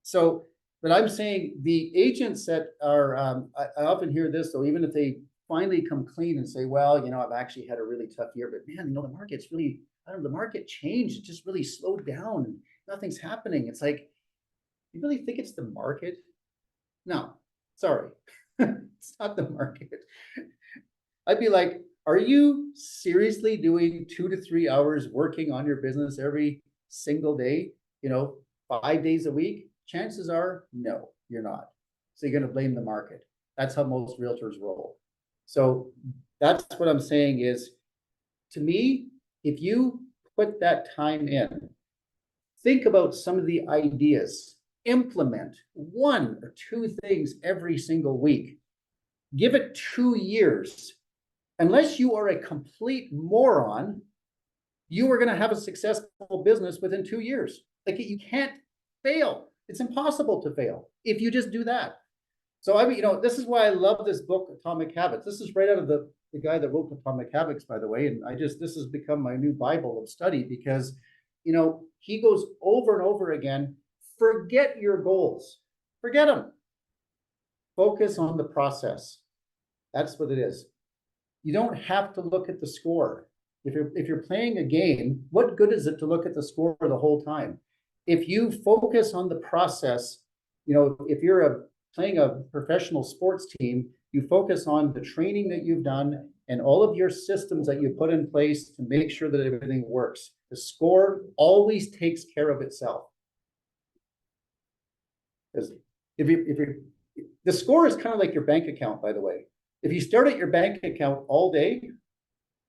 So, but I'm saying the agents that are, I often hear this, though, even if they finally come clean and say, well, I've actually had a really tough year, but man, the market's really, the market changed. It just really slowed down and nothing's happening. It's like, you really think it's the market? No, sorry. It's not the market. I'd be like, Are you seriously doing 2 to 3 hours working on your business every single day, 5 days a week? Chances are, no, you're not. So you're gonna blame the market. That's how most realtors roll. So that's what I'm saying is, to me, if you put that time in, think about some of the ideas, implement 1 or 2 things every single week. Give it 2 years. Unless you are a complete moron, you are going to have a successful business within 2 years. Like, you can't fail. It's impossible to fail if you just do that. So I mean, this is why I love this book, Atomic Habits. This is right out of the guy that wrote Atomic Habits, by the way. And this has become my new Bible of study because, he goes over and over again, forget your goals, forget them. Focus on the process. That's what it is. You don't have to look at the score. If you're playing a game, what good is it to look at the score the whole time? If you focus on the process, if you're playing a professional sports team, you focus on the training that you've done and all of your systems that you put in place to make sure that everything works. The score always takes care of itself. Because the score is kind of like your bank account, by the way. If you stare at your bank account all day,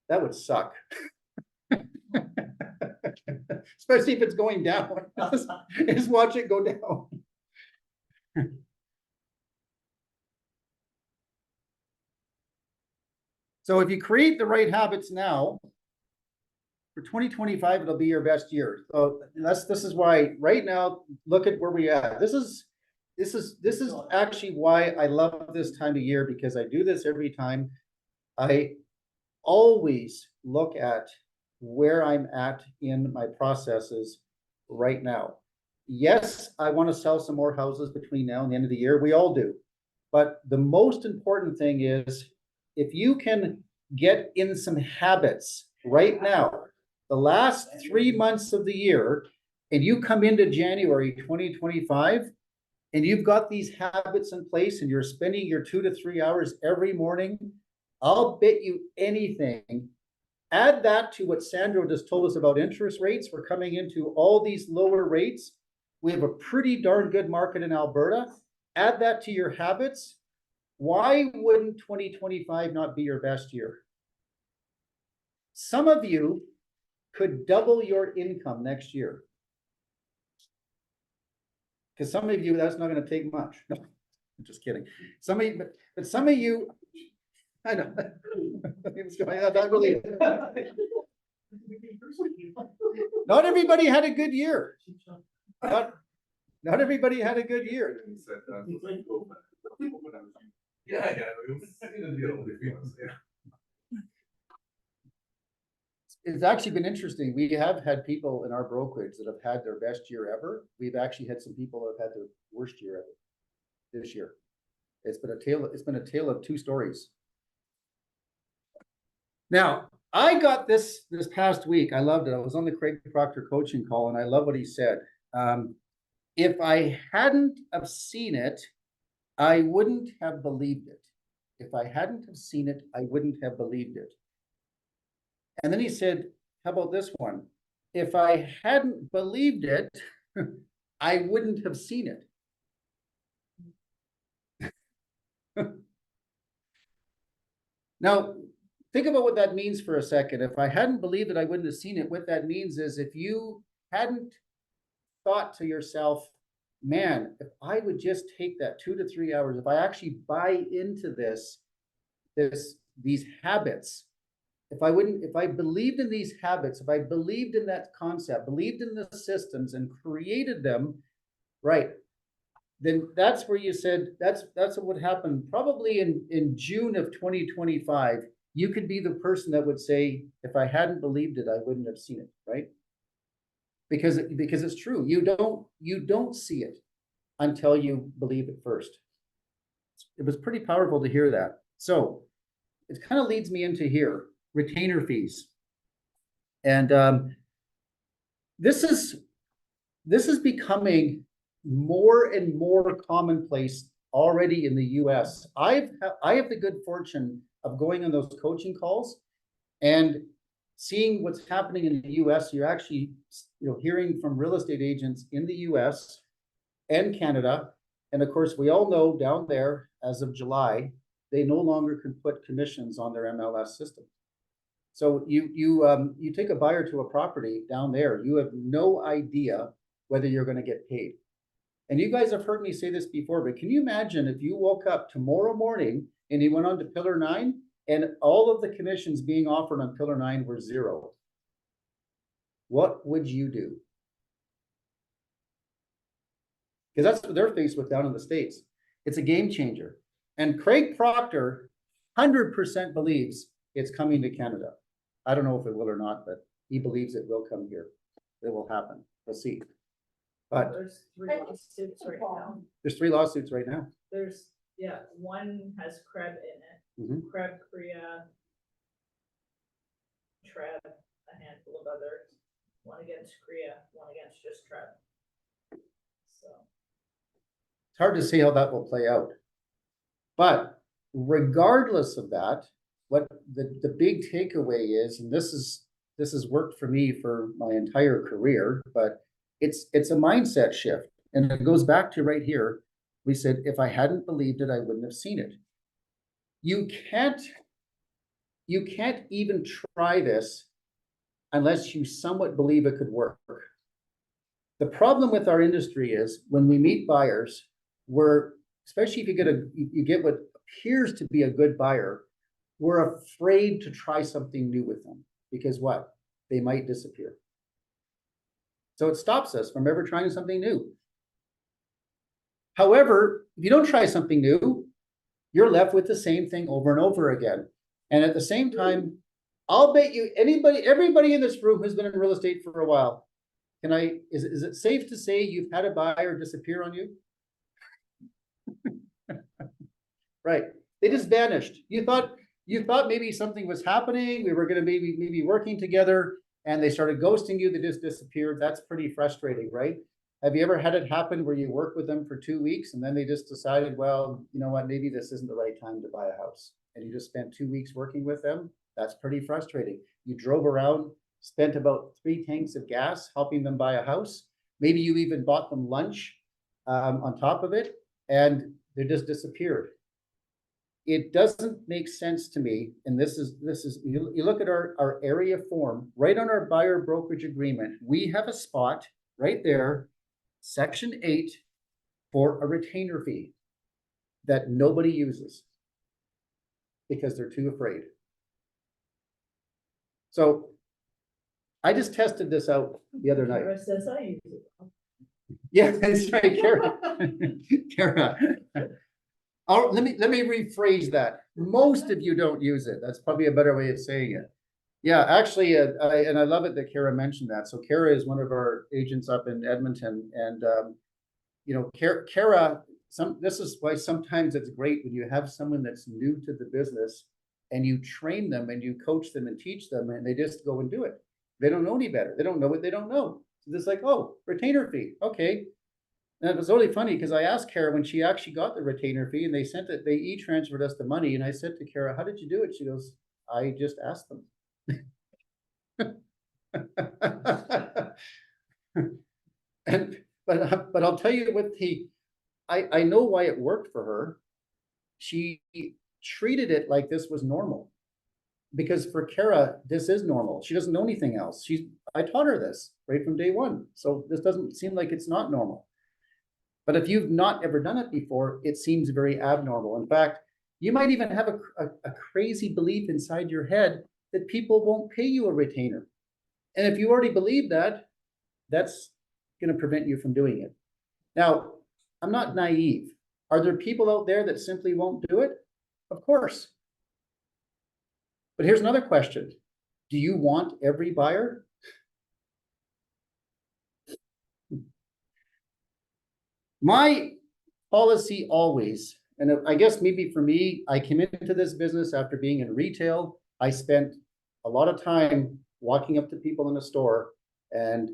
that would suck. Especially if it's going down. Just watch it go down. So if you create the right habits now, for 2025, it'll be your best year. So this is why right now, look at where we are. This is actually why I love this time of year, because I do this every time. I always look at where I'm at in my processes right now. Yes, I want to sell some more houses between now and the end of the year. We all do. But the most important thing is, if you can get in some habits right now, the last 3 months of the year, and you come into January 2025, and you've got these habits in place and you're spending your 2 to 3 hours every morning, I'll bet you anything. Add that to what Sandro just told us about interest rates. We're coming into all these lower rates. We have a pretty darn good market in Alberta. Add that to your habits. Why wouldn't 2025 not be your best year? Some of you could double your income next year. Because some of you, that's not going to take much. No, I'm just kidding. Some of you, but some of you, I know. Not really. Not everybody had a good year. Not everybody had a good year. Yeah, yeah. It's actually been interesting. We have had people in our brokerage that have had their best year ever. We've actually had some people that have had their worst year ever this year. It's been a tale of 2 stories. Now, I got this past week. I loved it. I was on the Craig Proctor coaching call, and I love what he said. If I hadn't have seen it, I wouldn't have believed it. If I hadn't have seen it, I wouldn't have believed it. And then he said, how about this one? If I hadn't believed it, I wouldn't have seen it. Now, think about what that means for a second. If I hadn't believed it, I wouldn't have seen it. What that means is, if you hadn't thought to yourself, man, if I would just take that 2 to 3 hours, if I actually buy into these habits, if I believed in these habits, if I believed in that concept, believed in the systems and created them, right, then that's where you said, that's what would happen. Probably in June of 2025, you could be the person that would say, if I hadn't believed it, I wouldn't have seen it, right? Because it's true. You don't see it until you believe it first. It was pretty powerful to hear that. So it kind of leads me into here. Retainer fees. And this is becoming more and more commonplace already in the US. I have the good fortune of going on those coaching calls, And seeing what's happening in the US, you're actually, hearing from real estate agents in the US and Canada. And of course, we all know down there, as of July, they no longer can put commissions on their MLS system. So you take a buyer to a property down there, you have no idea whether you're going to get paid. And you guys have heard me say this before, but can you imagine if you woke up tomorrow morning and you went on to Pillar 9 and all of the commissions being offered on Pillar 9 were zero? What would you do? Because that's what they're faced with down in the States. It's a game changer. And Craig Proctor 100% believes it's coming to Canada. I don't know if it will or not, but he believes it will come here. It will happen. We'll see. But There's 3 lawsuits right now. there's 3 lawsuits right now. There's, one has Krebs in it. Mhm. Krebs, Korea, Trev, a handful of others. One against Korea, one against just Trev. So. It's hard to see how that will play out. But regardless of that, what the big takeaway is, and this has worked for me for my entire career, but it's a mindset shift. And it goes back to right here. We said, if I hadn't believed it, I wouldn't have seen it. You can't even try this unless you somewhat believe it could work. The problem with our industry is when we meet buyers, especially if you get what appears to be a good buyer, we're afraid to try something new with them because what? They might disappear. So it stops us from ever trying something new. However, if you don't try something new, you're left with the same thing over and over again. And at the same time, I'll bet you everybody in this room who's been in real estate for a while, is it safe to say you've had a buyer disappear on you? Right. They just vanished. You thought maybe something was happening. We were going to maybe working together and they started ghosting you. They just disappeared. That's pretty frustrating, right? Have you ever had it happen where you worked with them for 2 weeks and then they just decided, well, you know what, maybe this isn't the right time to buy a house. And you just spent 2 weeks working with them? That's pretty frustrating. You drove around, spent about 3 tanks of gas helping them buy a house. Maybe you even bought them lunch on top of it, and they just disappeared. It doesn't make sense to me, and this is you look at our area form, right on our buyer brokerage agreement, we have a spot right there, Section 8, for a retainer fee that nobody uses because they're too afraid. So I just tested this out the other night. Kara says I use it. Yeah, that's right, Kara. Kara. Let me rephrase that. Most of you don't use it. That's probably a better way of saying it. Yeah, actually, I love it that Kara mentioned that. So Kara is one of our agents up in Edmonton, and Kara. This is why sometimes it's great when you have someone that's new to the business, and you train them and you coach them and teach them, and they just go and do it. They don't know any better. They don't know what they don't know. So it's like, oh, retainer fee, okay. And it was really funny because I asked Kara when she actually got the retainer fee and they e-transferred us the money. And I said to Kara, how did you do it? She goes, I just asked them. But I'll tell you what I know why it worked for her. She treated it like this was normal. Because for Kara, this is normal. She doesn't know anything else. I taught her this right from day one. So this doesn't seem like it's not normal. But if you've not ever done it before, it seems very abnormal. In fact, you might even have a crazy belief inside your head that people won't pay you a retainer. And if you already believe that, that's going to prevent you from doing it. Now, I'm not naive. Are there people out there that simply won't do it? Of course. But here's another question. Do you want every buyer? My policy always, and I guess maybe for me, I came into this business after being in retail. I spent a lot of time walking up to people in the store, and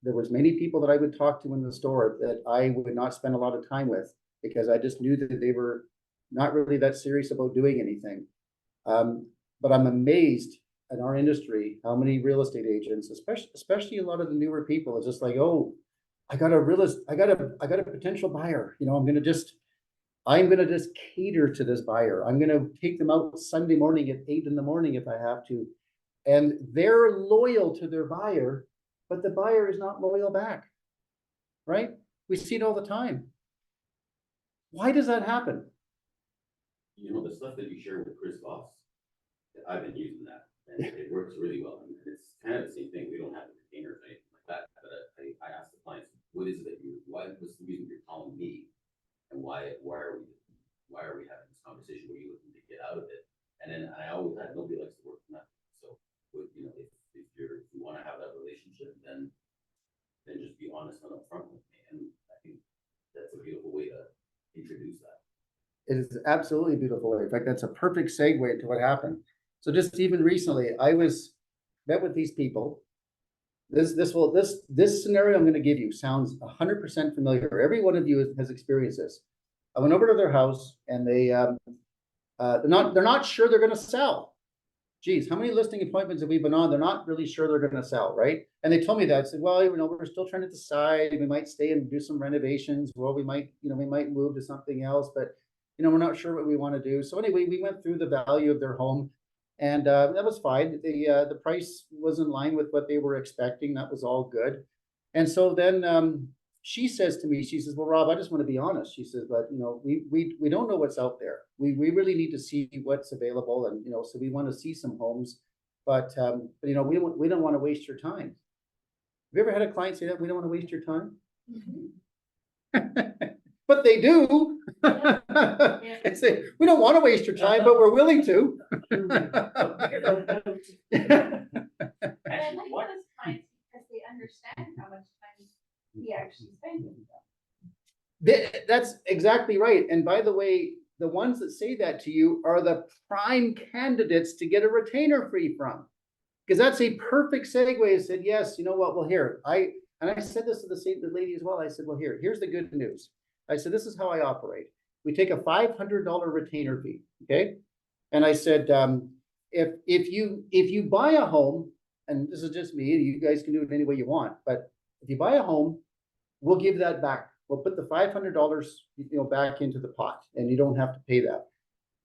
there was many people that I would talk to in the store that I would not spend a lot of time with because I just knew that they were not really that serious about doing anything. But I'm amazed in our industry, how many real estate agents, especially a lot of the newer people, is just like, oh, I got a potential buyer, you know, I'm gonna just cater to this buyer. I'm gonna take them out Sunday morning at 8 in the morning if I have to. And they're loyal to their buyer, but the buyer is not loyal back. Right? We see it all the time. Why does that happen? You know, the stuff that you share with Chris Voss, I've been using that, and it works really well. And it's kind of the same thing. We don't have a container or anything like that, but I ask the clients, what is it that what's the reason you're calling me? And why are we having this conversation? What are you looking to get out of it? And then I always had, nobody likes to work for nothing. So, you know, if you want to have that relationship, then just be honest and upfront with me. And I think that's a beautiful way to introduce that. It is absolutely a beautiful way. In fact, that's a perfect segue to what happened. So just even recently, I met with these people. This scenario I'm going to give you sounds 100% familiar. Every one of you has experienced this. I went over to their house, and they're not sure they're going to sell. Geez, how many listing appointments have we been on? They're not really sure they're going to sell, right? And they told me that. I said, well, you know, we're still trying to decide. We might stay and do some renovations, or we might move to something else, but you know, we're not sure what we want to do. So anyway, we went through the value of their home, and that was fine. The price was in line with what they were expecting. That was all good. And so then she says to me, she says, well, Rob, I just want to be honest. She says, but you know, we don't know what's out there. We really need to see what's available, and you know, so we want to see some homes, but you know, we don't want to waste your time. Have you ever had a client say that? We don't want to waste your time? But they do. And say, we don't want to waste your time, but we're willing to. And I like those clients because they understand how much time we actually spend with them. That's exactly right. And by the way, the ones that say that to you are the prime candidates to get a retainer fee from. Because that's a perfect segue. I said, yes, you know what? Well, here, I said this to the lady as well. I said, well, here's the good news. I said, this is how I operate. We take a $500 retainer fee, okay? And I said, if you buy a home, and this is just me, you guys can do it any way you want, but if you buy a home, we'll give that back. We'll put the $500, you know, back into the pot, and you don't have to pay that.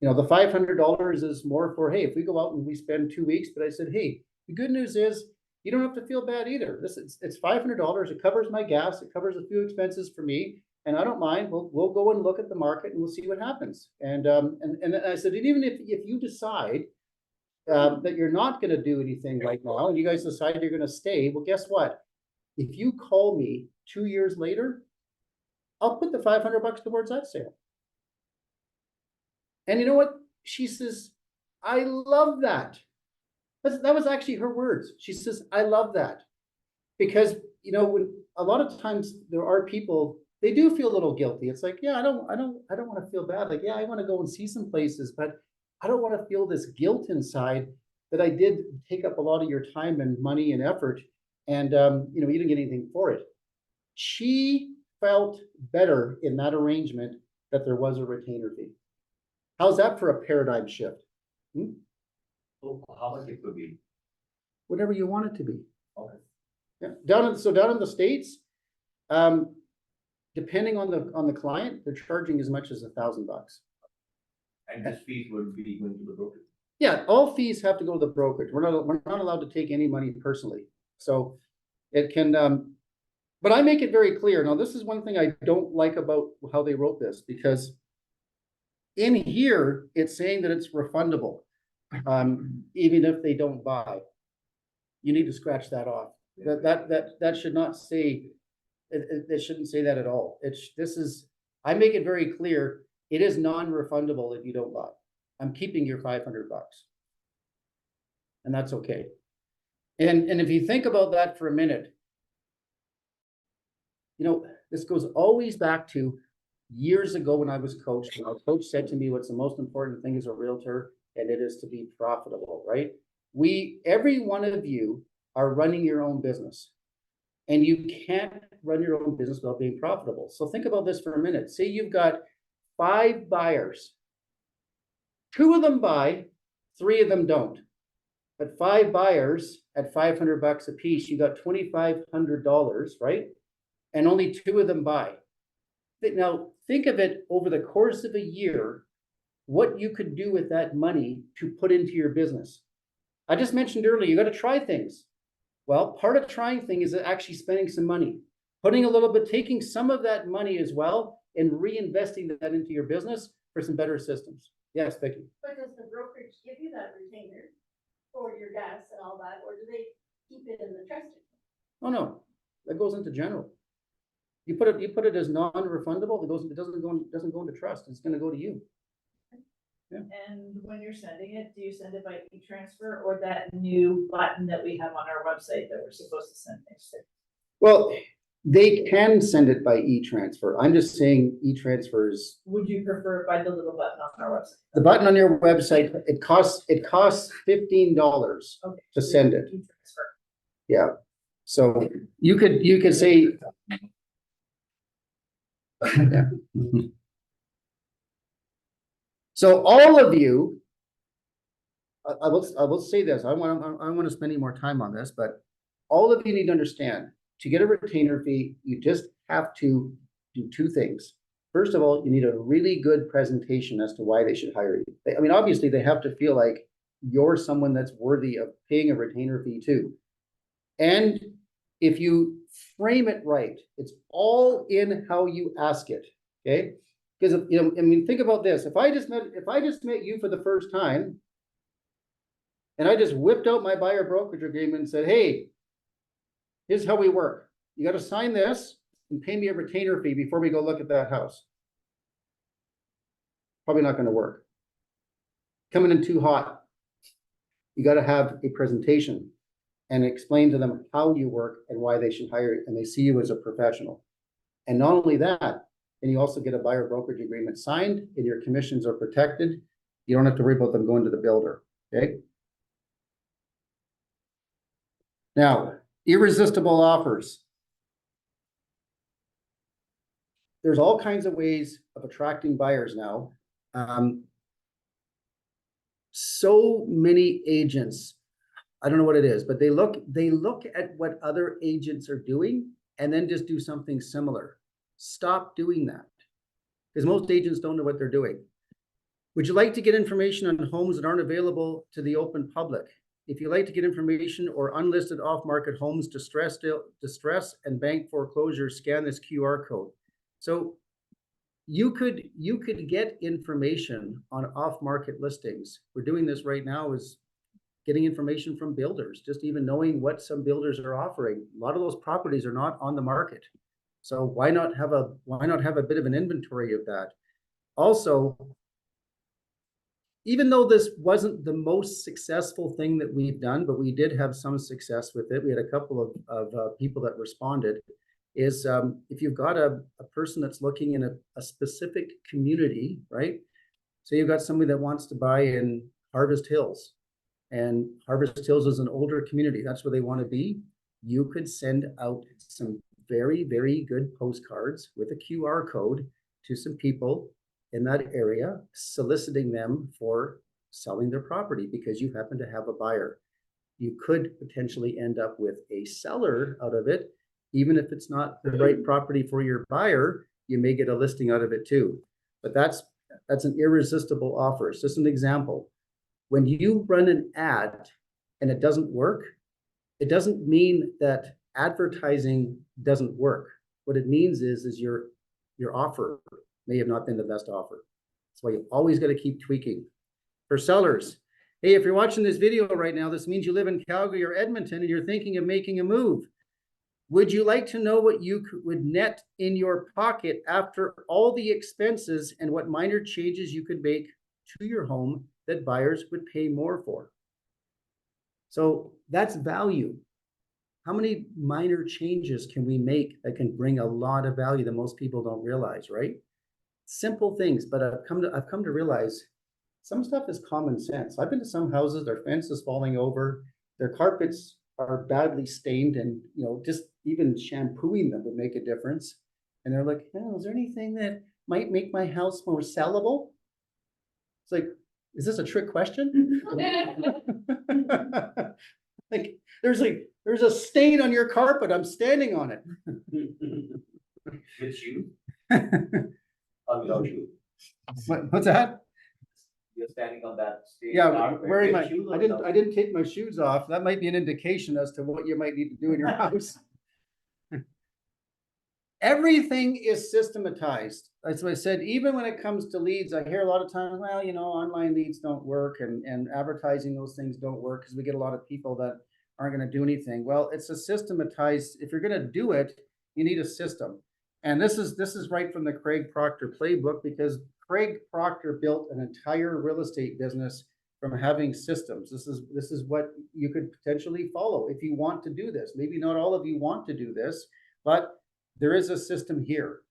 You know, the $500 is more for, hey, if we go out and we spend 2 weeks, but I said, hey, the good news is you don't have to feel bad either. It's $500. It covers my gas. It covers a few expenses for me. And I don't mind. We'll go and look at the market, and we'll see what happens. And I said, and even if you decide that you're not going to do anything right now, and you guys decide you're going to stay, well, guess what? If you call me 2 years later, I'll put the $500 towards that sale. And you know what? She says, I love that. That was actually her words. She says, I love that. Because, you know, when a lot of times there are people, they do feel a little guilty. It's like, yeah, I don't want to feel bad. Like, yeah, I want to go and see some places, but I don't want to feel this guilt inside that I did take up a lot of your time and money and effort, and you know, you didn't get anything for it. She felt better in that arrangement that there was a retainer fee. How's that for a paradigm shift? So how much it could be? Whatever you want it to be. Okay. Yeah. Down in the States, depending on the client, they're charging as much as $1,000. And this fees will be going to the broker. Yeah, all fees have to go to the brokerage. We're not allowed to take any money personally. So it can, but I make it very clear. Now, this is one thing I don't like about how they wrote this, because in here, it's saying that it's refundable, even if they don't buy. You need to scratch that off. That should not say, it shouldn't say that at all. I make it very clear, it is non-refundable if you don't buy. I'm keeping your $500. And that's okay. And if you think about that for a minute, you know, this goes always back to years ago when I was coached. Our coach said to me, what's the most important thing as a realtor? And it is to be profitable, right? Every one of you are running your own business, and you can't run your own business without being profitable. So think about this for a minute. Say you've got 5 buyers. 2 of them buy, 3 of them don't. But 5 buyers at $500 a piece, you got $2,500, right? And only 2 of them buy. Now, think of it over the course of a year, what you could do with that money to put into your business. I just mentioned earlier, you got to try things. Well, part of trying things is actually spending some money, putting a little bit, taking some of that money as well and reinvesting that into your business for some better systems. Yes, Becky. But does the brokerage give you that retainer for your gas and all that, or do they keep it in the trust account? Oh, no, that goes into general. You put it as non-refundable, it doesn't go into trust, it's gonna go to you. And when you're sending it, do you send it by e-transfer or that new button that we have on our website that we're supposed to send things to? Well, they can send it by e-transfer. I'm just saying e-transfers, Would you prefer it by the little button on our website? the button on your website, it costs $15 Okay. to send it. E-transfer. Yeah. So you could say. Yeah. So all of you, I will say this, I want to spend any more time on this, but all of you need to understand, to get a retainer fee, you just have to do 2 things. First of all, you need a really good presentation as to why they should hire you. I mean, obviously they have to feel like you're someone that's worthy of paying a retainer fee too. And if you frame it right, it's all in how you ask it, okay? Because, you know, I mean, think about this. If I just met you for the first time, and I just whipped out my buyer brokerage agreement and said, hey, here's how we work. You got to sign this and pay me a retainer fee before we go look at that house. Probably not going to work. Coming in too hot. You got to have a presentation and explain to them how you work and why they should hire you, and they see you as a professional. And not only that, and you also get a buyer brokerage agreement signed and your commissions are protected. You don't have to worry about them going to the builder, okay? Now, irresistible offers. There's all kinds of ways of attracting buyers now. So many agents, I don't know what it is, but they look at what other agents are doing and then just do something similar. Stop doing that, because most agents don't know what they're doing. Would you like to get information on homes that aren't available to the open public? If you like to get information or unlisted off-market homes, distress and bank foreclosure, scan this QR code. So you could get information on off-market listings. We're doing this right now, is getting information from builders, just even knowing what some builders are offering. A lot of those properties are not on the market. So why not have a bit of an inventory of that? Also, even though this wasn't the most successful thing that we've done, but we did have some success with it. We had a couple of people that responded. Is if you've got a person that's looking in a specific community, right? So you've got somebody that wants to buy in Harvest Hills, and Harvest Hills is an older community. That's where they want to be. You could send out some very, very good postcards with a QR code to some people in that area, soliciting them for selling their property because you happen to have a buyer. You could potentially end up with a seller out of it. Even if it's not the right property for your buyer, you may get a listing out of it too. But that's an irresistible offer. It's just an example. When you run an ad and it doesn't work, it doesn't mean that advertising doesn't work. What it means is your offer may have not been the best offer. That's why you always got to keep tweaking. For sellers, hey, if you're watching this video right now, this means you live in Calgary or Edmonton and you're thinking of making a move. Would you like to know what you would net in your pocket after all the expenses and what minor changes you could make to your home that buyers would pay more for? So that's value. How many minor changes can we make that can bring a lot of value that most people don't realize, right? Simple things, but I've come to realize some stuff is common sense. I've been to some houses, their fence is falling over, their carpets are badly stained, and just even shampooing them would make a difference. And they're like, oh, is there anything that might make my house more sellable? It's like, is this a trick question? Like, there's a stain on your carpet, I'm standing on it. With you, or without you? What's that? You're standing on that stage. Yeah, carpet wearing with my, shoes or I without? didn't take my shoes off. That might be an indication as to what you might need to do in your house. Everything is systematized. That's what I said, even when it comes to leads, I hear a lot of times, well, online leads don't work and advertising those things don't work because we get a lot of people that aren't going to do anything. Well, it's a systematized, if you're going to do it, you need a system. And this is right from the Craig Proctor playbook, because Craig Proctor built an entire real estate business from having systems. This is what you could potentially follow if you want to do this. Maybe not all of you want to do this, but there is a system here.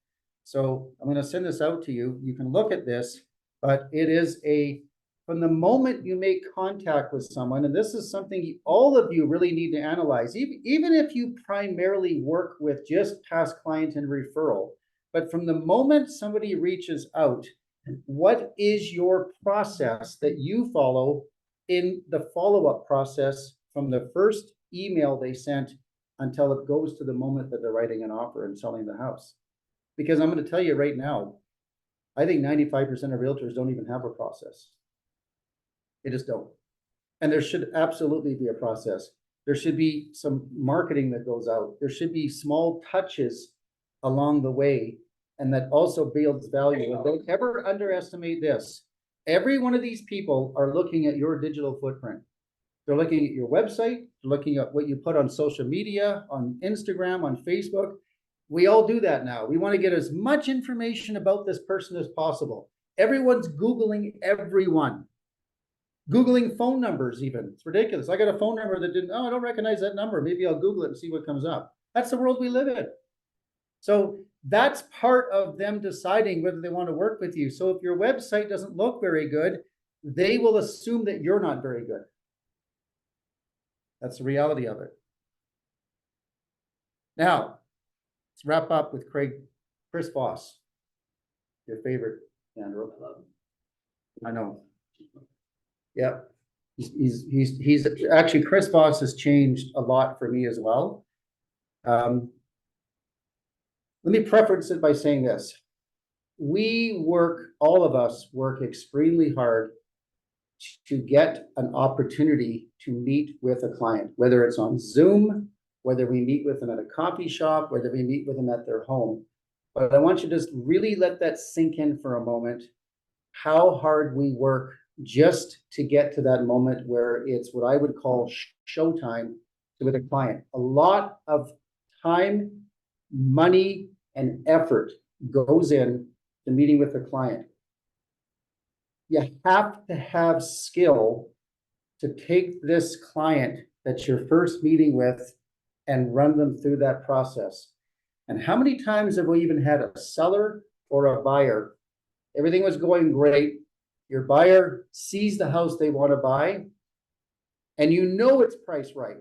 So I'm going to send this out to you. You can look at this, but it is from the moment you make contact with someone, and this is something all of you really need to analyze, even if you primarily work with just past client and referral, but from the moment somebody reaches out, what is your process that you follow in the follow-up process from the first email they sent until it goes to the moment that they're writing an offer and selling the house? Because I'm going to tell you right now, I think 95% of realtors don't even have a process. They just don't. And there should absolutely be a process. There should be some marketing that goes out. There should be small touches along the way, and that also builds value. And don't ever underestimate this. Every one of these people are looking at your digital footprint. They're looking at your website, they're looking at what you put on social media, on Instagram, on Facebook. We all do that now. We want to get as much information about this person as possible. Everyone's Googling everyone. Googling phone numbers even. It's ridiculous. I got a phone number that I don't recognize that number. Maybe I'll Google it and see what comes up. That's the world we live in. So that's part of them deciding whether they want to work with you. So if your website doesn't look very good, they will assume that you're not very good. That's the reality of it. Now, let's wrap up with Chris Voss, your favorite, Andrew. I know. Yeah, he's actually, Chris Voss has changed a lot for me as well. Let me preface it by saying this. All of us work extremely hard to get an opportunity to meet with a client, whether it's on Zoom, whether we meet with them at a coffee shop, whether we meet with them at their home. But I want you to just really let that sink in for a moment, how hard we work just to get to that moment where it's what I would call showtime with a client. A lot of time, money, and effort goes in to meeting with a client. You have to have skill to take this client that you're first meeting with and run them through that process. And how many times have we even had a seller or a buyer? Everything was going great. Your buyer sees the house they want to buy, and you know it's priced right.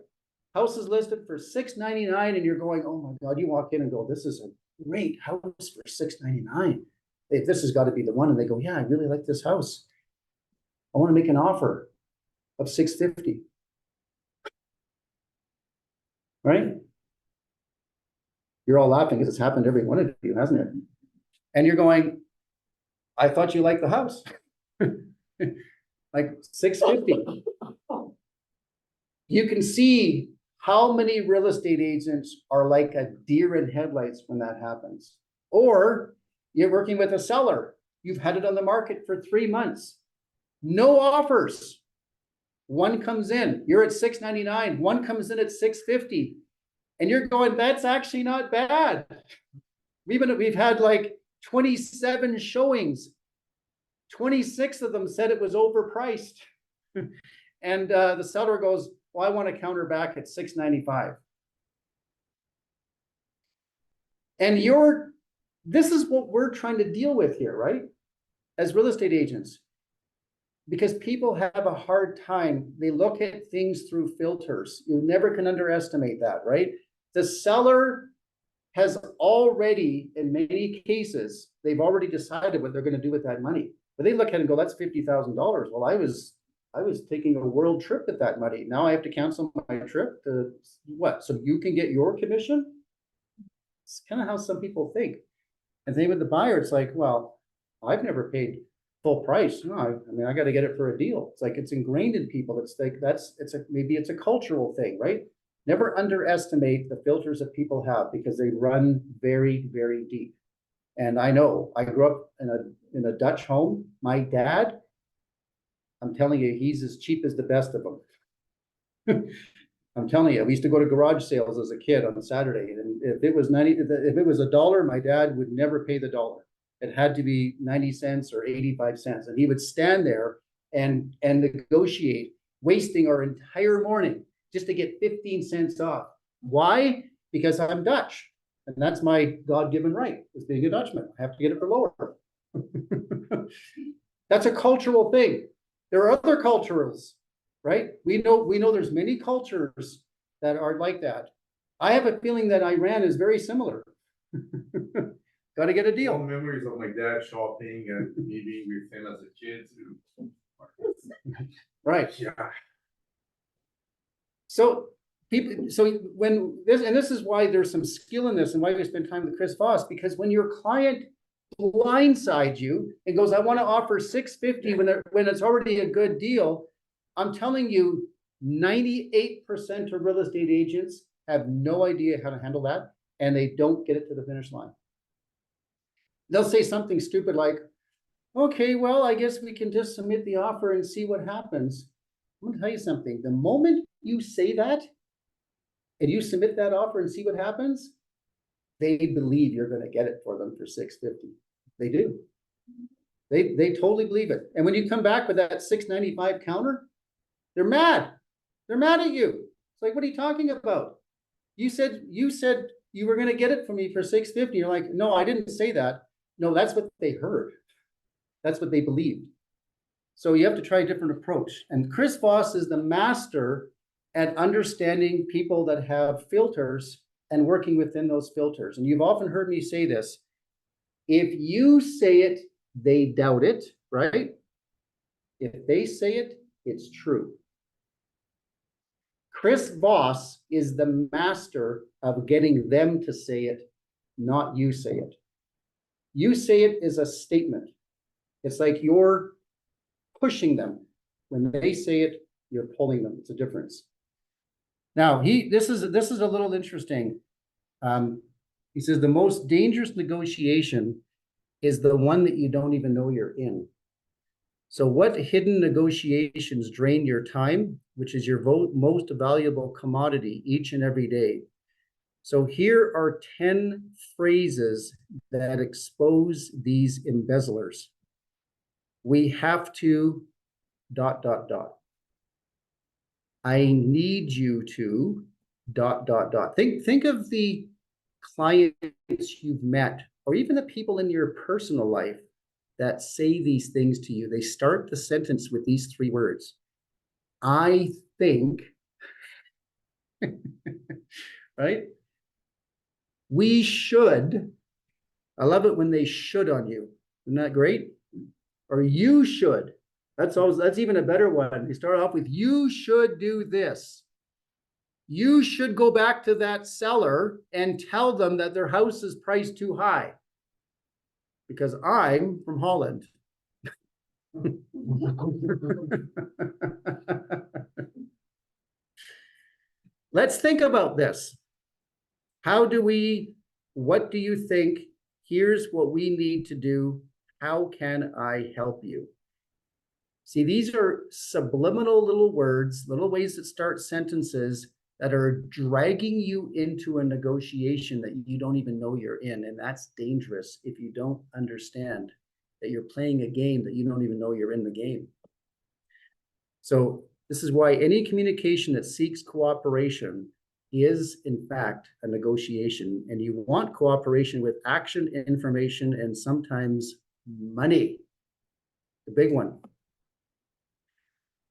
House is listed for $699, and you're going, oh my God, you walk in and go, this is a great house for $699. This has got to be the one. And they go, yeah, I really like this house. I want to make an offer of $650. Right? You're all laughing because it's happened to every one of you, hasn't it? And you're going, I thought you liked the house. Like $650. You can see how many real estate agents are like a deer in headlights when that happens. Or you're working with a seller. You've had it on the market for 3 months. No offers. One comes in, you're at $699. One comes in at $650. And you're going, that's actually not bad. We've had like 27 showings. 26 of them said it was overpriced. And the seller goes, well, I want to counter back at $695. And this is what we're trying to deal with here, right? As real estate agents. Because people have a hard time. They look at things through filters. You never can underestimate that, right? The seller has already, in many cases, they've already decided what they're going to do with that money. But they look at it and go, that's $50,000. Well, I was taking a world trip with that money. Now I have to cancel my trip to what? So you can get your commission? It's kind of how some people think. And then with the buyer, it's like, well, I've never paid full price. No, I mean, I got to get it for a deal. It's like, it's ingrained in people. It's like, maybe it's a cultural thing, right? Never underestimate the filters that people have because they run very, very deep. And I know I grew up in a Dutch home. My dad, I'm telling you, he's as cheap as the best of them. I'm telling you, we used to go to garage sales as a kid on Saturday, and if it was $1, my dad would never pay the dollar. It had to be 90 cents or 85 cents, and he would stand there and negotiate, wasting our entire morning just to get 15 cents off. Why? Because I'm Dutch, and that's my God-given right as being a Dutchman. I have to get it for lower. That's a cultural thing. There are other cultures, right? We know there's many cultures that are like that. I have a feeling that Iran is very similar. Got to get a All deal. memories of my dad shopping and me being with him as a kid too. Right. Yeah. So when this is why there's some skill in this and why we spend time with Chris Voss, because when your client blindsides you and goes, I want to offer $650 when it's already a good deal, I'm telling you, 98% of real estate agents have no idea how to handle that, and they don't get it to the finish line. They'll say something stupid like, okay, well, I guess we can just submit the offer and see what happens. I'm gonna tell you something. The moment you say that, and you submit that offer and see what happens, they believe you're gonna get it for them for $650. They do. They totally believe it. And when you come back with that $695 counter, they're mad. They're mad at you. It's like, what are you talking about? You said you were going to get it for me for $650. You're like, no, I didn't say that. No, that's what they heard. That's what they believed. So you have to try a different approach. And Chris Voss is the master at understanding people that have filters and working within those filters. And you've often heard me say this. If you say it, they doubt it, right? If they say it, it's true. Chris Voss is the master of getting them to say it, not you say it. You say it is a statement. It's like you're pushing them. When they say it, you're pulling them. It's a difference. Now, this is a little interesting. He says the most dangerous negotiation is the one that you don't even know you're in. So what hidden negotiations drain your time, which is your most valuable commodity each and every day? So here are 10 phrases that expose these embezzlers. We have to ... I need you to ... Think of the clients you've met, or even the people in your personal life that say these things to you. They start the sentence with these 3 words. I think, right? We should. I love it when they should on you. Isn't that great? Or you should. That's even a better one. They start off with, you should do this. You should go back to that seller and tell them that their house is priced too high. Because I'm from Holland. Let's think about this. What do you think? Here's what we need to do. How can I help you? See, these are subliminal little words, little ways that start sentences that are dragging you into a negotiation that you don't even know you're in. And that's dangerous if you don't understand that you're playing a game that you don't even know you're in the game. So this is why any communication that seeks cooperation is, in fact, a negotiation. And you want cooperation with action, information, and sometimes money. The big one.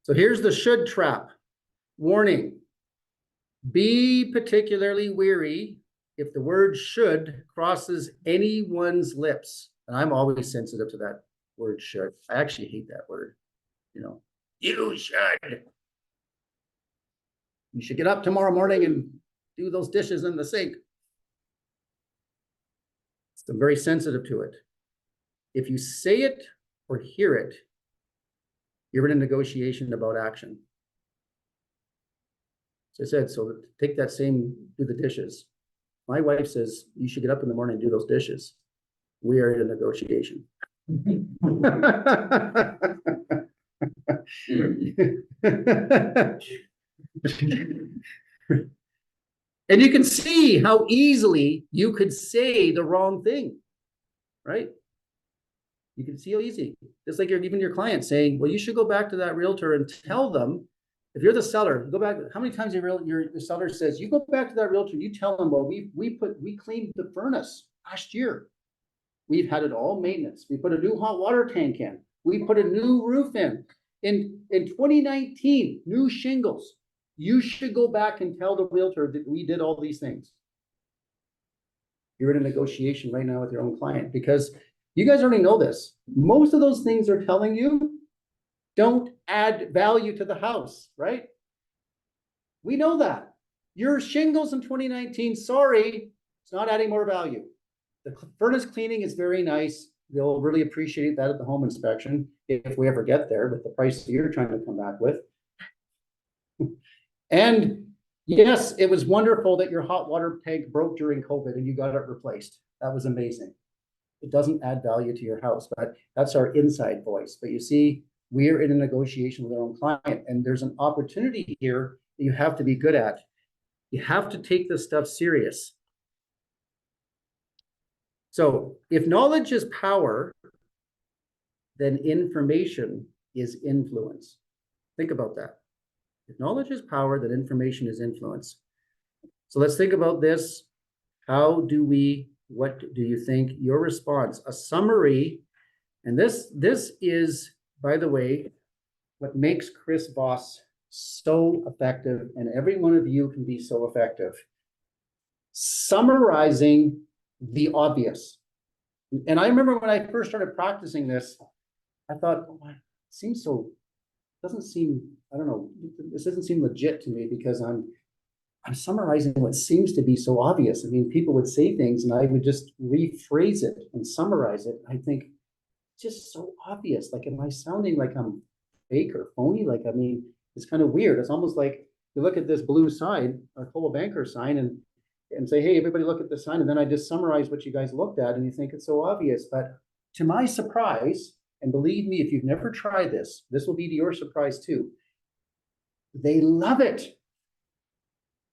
So here's the should trap. Warning. Be particularly wary if the word should crosses anyone's lips. And I'm always sensitive to that. word should. I actually hate that word. You know, you should. You should get up tomorrow morning and do those dishes in the sink. I'm very sensitive to it. If you say it or hear it, you're in a negotiation about action. So I said, so take that same, do the dishes. My wife says, you should get up in the morning and do those dishes. We are in a negotiation. And you can see how easily you could say the wrong thing, right? You can see how easy. It's like even your client saying, well, you should go back to that realtor and tell them, if you're the seller, go back. How many times the seller says, you go back to that realtor, you tell them, well, we cleaned the furnace last year. We've had it all maintenance. We put a new hot water tank in. We put a new roof in. In 2019, new shingles. You should go back and tell the realtor that we did all these things. You're in a negotiation right now with your own client because you guys already know this. Most of those things they're telling you don't add value to the house, right? We know that. Your shingles in 2019, sorry, it's not adding more value. The furnace cleaning is very nice. They'll really appreciate that at the home inspection if we ever get there with the price you're trying to come back with. And yes, it was wonderful that your hot water tank broke during COVID and you got it replaced. That was amazing. It doesn't add value to your house, but that's our inside voice. But you see, we're in a negotiation with our own client, and there's an opportunity here that you have to be good at. You have to take this stuff serious. So if knowledge is power, then information is influence. Think about that. If knowledge is power, then information is influence. So let's think about this. What do you think? Your response, a summary, and this is, by the way, what makes Chris Voss so effective, and every one of you can be so effective. Summarizing the obvious. And I remember when I first started practicing this, I thought, oh, it seems so, doesn't seem, I don't know, this doesn't seem legit to me because I'm summarizing what seems to be so obvious. I mean, people would say things and I would just rephrase it and summarize it. I think, it's just so obvious. Like, am I sounding like I'm fake or phony? Like, I mean, it's kind of weird. It's almost like you look at this blue sign, a Cola Banker sign, and say, hey, everybody look at the sign. And then I just summarize what you guys looked at and you think it's so obvious. But to my surprise, and believe me, if you've never tried this, this will be to your surprise too. They love it.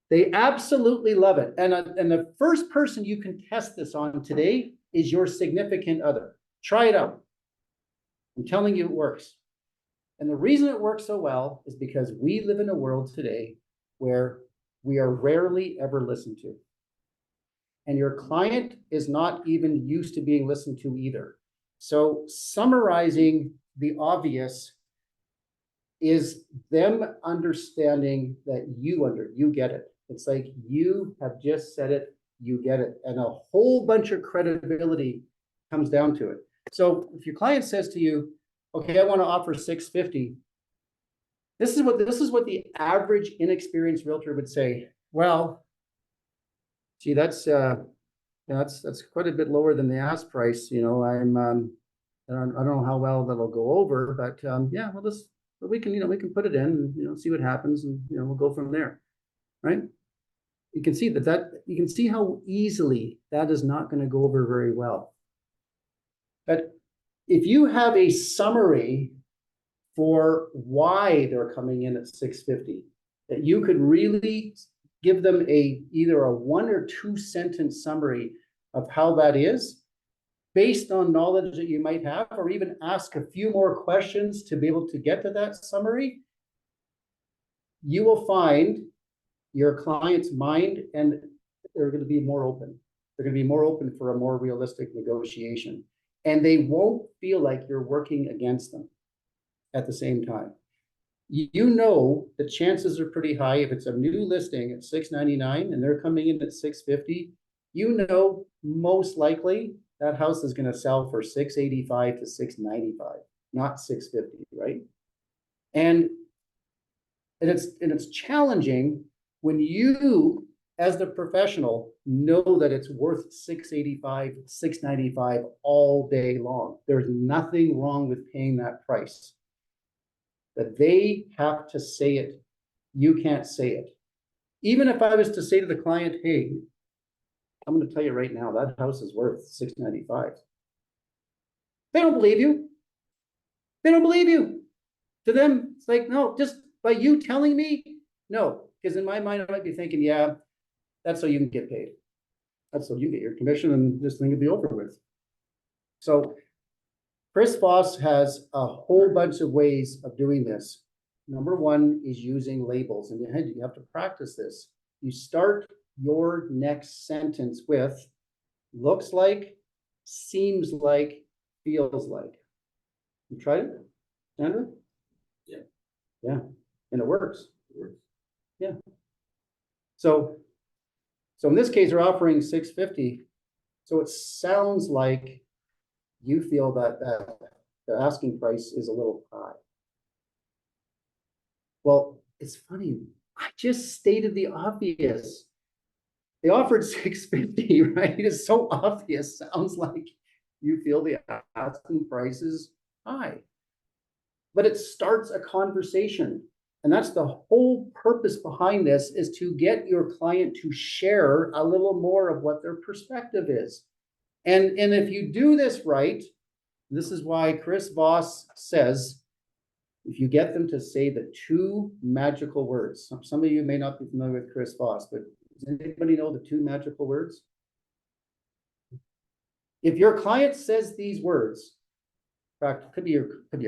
They absolutely love it. And the first person you can test this on today is your significant other. Try it out. I'm telling you it works. And the reason it works so well is because we live in a world today where we are rarely ever listened to. And your client is not even used to being listened to either. So summarizing the obvious is them understanding that you get it. It's like you have just said it, you get it. And a whole bunch of credibility comes down to it. So if your client says to you, okay, I want to offer $650, this is what the average inexperienced realtor would say. Well, gee, that's quite a bit lower than the ask price. You know, I don't know how well that'll go over, but yeah, we can put it in and, see what happens, and we'll go from there, right? You can see you can see how easily that is not going to go over very well. But if you have a summary for why they're coming in at $650, that you could really give them either a 1 or 2 sentence summary of how that is, based on knowledge that you might have, or even ask a few more questions to be able to get to that summary, you will find your client's mind, and they're going to be more open. They're going to be more open for a more realistic negotiation. And they won't feel like you're working against them at the same time. The chances are pretty high. If it's a new listing at $699 and they're coming in at $650, most likely that house is gonna sell for 685 to 695, not 650, right? And it's challenging when you, as the professional, know that it's worth 685, 695 all day long. There's nothing wrong with paying that price. But they have to say it. You can't say it. Even if I was to say to the client, hey, I'm gonna tell you right now, that house is worth 695. They don't believe you. They don't believe you. To them, it's like, no, just by you telling me, no. Because in my mind, I might be thinking, yeah, that's so you can get paid. That's so you get your commission and this thing will be over with. So Chris Voss has a whole bunch of ways of doing this. Number one is using labels, and you have to practice this. You start your next sentence with looks like, seems like, feels like. You tried it, Andrew? Yeah. Yeah, and it works. It works. Yeah. So in this case, they're offering 650. So it sounds like you feel that the asking price is a little high. Well, it's funny. I just stated the obvious. They offered 650, right? It's so obvious. Sounds like you feel the asking price is high. But it starts a conversation. And that's the whole purpose behind this, is to get your client to share a little more of what their perspective is. And if you do this right, this is why Chris Voss says, if you get them to say the two magical words, some of you may not be familiar with Chris Voss, but does anybody know the two magical words? If your client says these words, in fact, it could be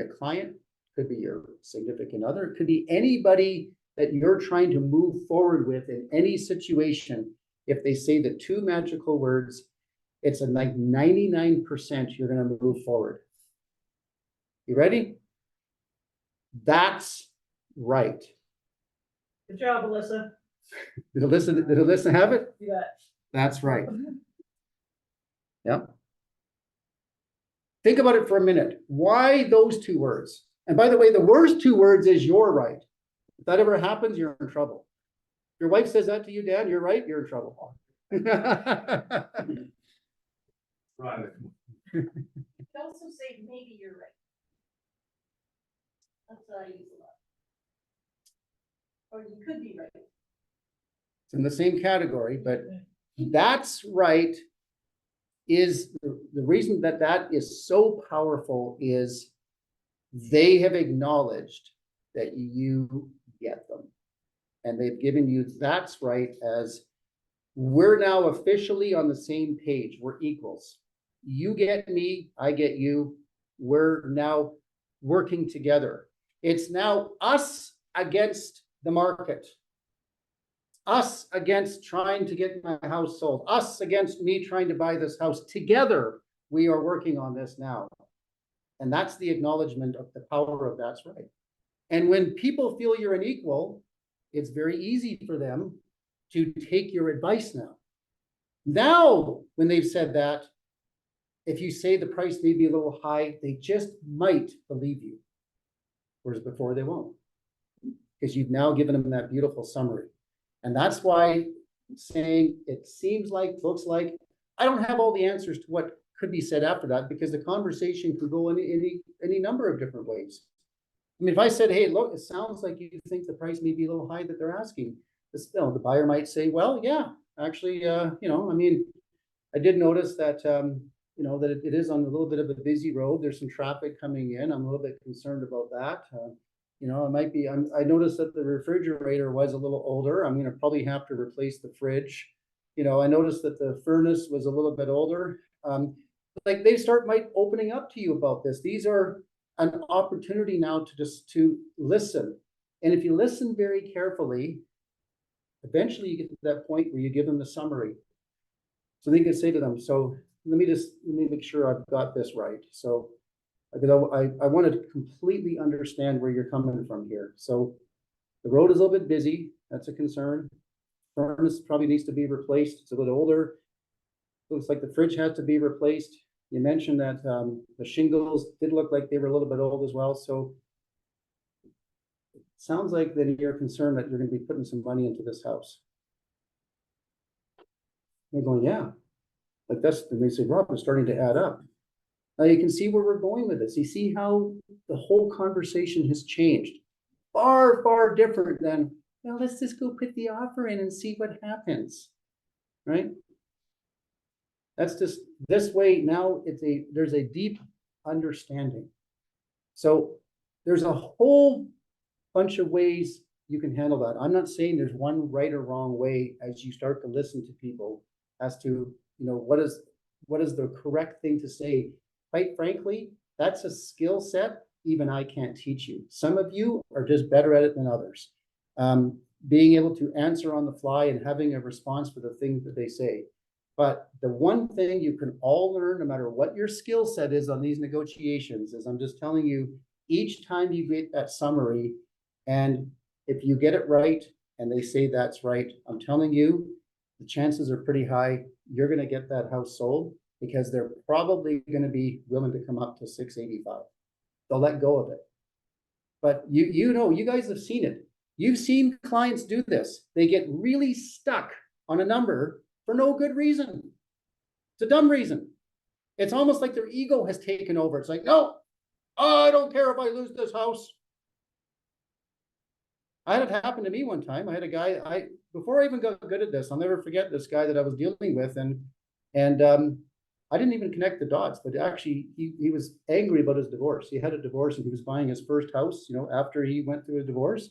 a client, could be your significant other, it could be anybody that you're trying to move forward with in any situation. If they say the two magical words, it's a like 99% you're going to move forward. You ready? That's right. Good job, Alyssa. Did Alyssa have it? You got That's right. Yep. Think about it for a minute. Why those two words? And by the way, the worst two words is you're right. If that ever happens, you're in trouble. Your wife says that to you, Dan, you're right, you're in trouble. Right. You could also say, maybe you're right. That's what I use a lot. Or you could be right. It's in the same category, but that's right is the reason that is so powerful is they have acknowledged that you get them. And they've given you that's right as we're now officially on the same page. We're equals. You get me, I get you. We're now working together. It's now us against the market. Us against trying to get my house sold. Us against me trying to buy this house. Together, we are working on this now. And that's the acknowledgement of the power of that's right. And when people feel you're an equal, it's very easy for them to take your advice now. Now, when they've said that, if you say the price may be a little high, they just might believe you. Whereas before they won't. Because you've now given them that beautiful summary. And that's why saying it seems like, looks like, I don't have all the answers to what could be said after that, because the conversation could go any number of different ways. I mean, if I said, hey, look, it sounds like you think the price may be a little high that they're asking. This, you know, the buyer might say, well, yeah, actually, you know, I mean, I did notice that, you know, that it is on a little bit of a busy road. There's some traffic coming in. I'm a little bit concerned about that. You know, it might be, I noticed that the refrigerator was a little older. I'm going to probably have to replace the fridge. You know, I noticed that the furnace was a little bit older. Like they might opening up to you about this. These are an opportunity now to listen. And if you listen very carefully, eventually you get to that point where you give them the summary. So then you can say to them, so let me make sure I've got this right. So because I want to completely understand where you're coming from here. So the road is a little bit busy. That's a concern. Furnace probably needs to be replaced. It's a little older. Looks like the fridge has to be replaced. You mentioned that, the shingles did look like they were a little bit old as well, so. Sounds like that you're concerned that you're gonna be putting some money into this house. They're going, yeah. Like that's, and they say, Rob, it's starting to add up. Now you can see where we're going with this. You see how the whole conversation has changed. Far, far different than, well, let's just go put the offer in and see what happens. Right? That's just, this way now there's a deep understanding. So there's a whole bunch of ways you can handle that. I'm not saying there's one right or wrong way as you start to listen to people as to, what is the correct thing to say. Quite frankly, that's a skill set even I can't teach you. Some of you are just better at it than others. Being able to answer on the fly and having a response for the things that they say. But the one thing you can all learn, no matter what your skill set is on these negotiations, is I'm just telling you, each time you get that summary, and if you get it right and they say that's right, I'm telling you, the chances are pretty high you're going to get that house sold, because they're probably going to be willing to come up to 685. They'll let go of it. But you guys have seen it. You've seen clients do this. They get really stuck on a number for no good reason. It's a dumb reason. It's almost like their ego has taken over. It's like, no, I don't care if I lose this house. I had it happen to me one time. I had a guy, before I even got good at this, I'll never forget this guy that I was dealing with, and I didn't even connect the dots, but actually he was angry about his divorce. He had a divorce and he was buying his first house, after he went through a divorce.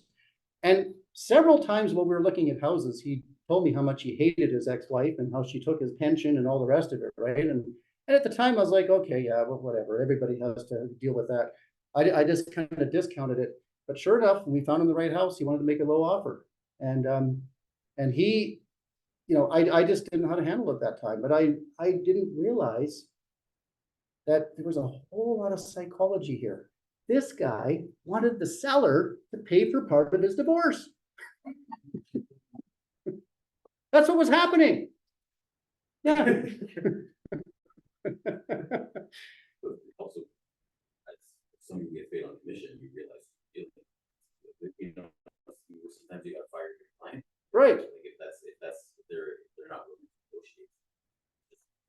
And several times when we were looking at houses, he told me how much he hated his ex-wife and how she took his pension and all the rest of it, right? And at the time I was like, okay, yeah, well, whatever. Everybody has to deal with that. I just kind of discounted it. But sure enough, when we found him the right house, he wanted to make a low offer. And he, I just didn't know how to handle it at that time. But I didn't realize that there was a whole lot of psychology here. This guy wanted the seller to pay for part of his divorce. That's what was happening. Yeah. Also, as somebody who gets paid on commission, you realize, sometimes you gotta fire your client. Right. Like if they're not willing to negotiate,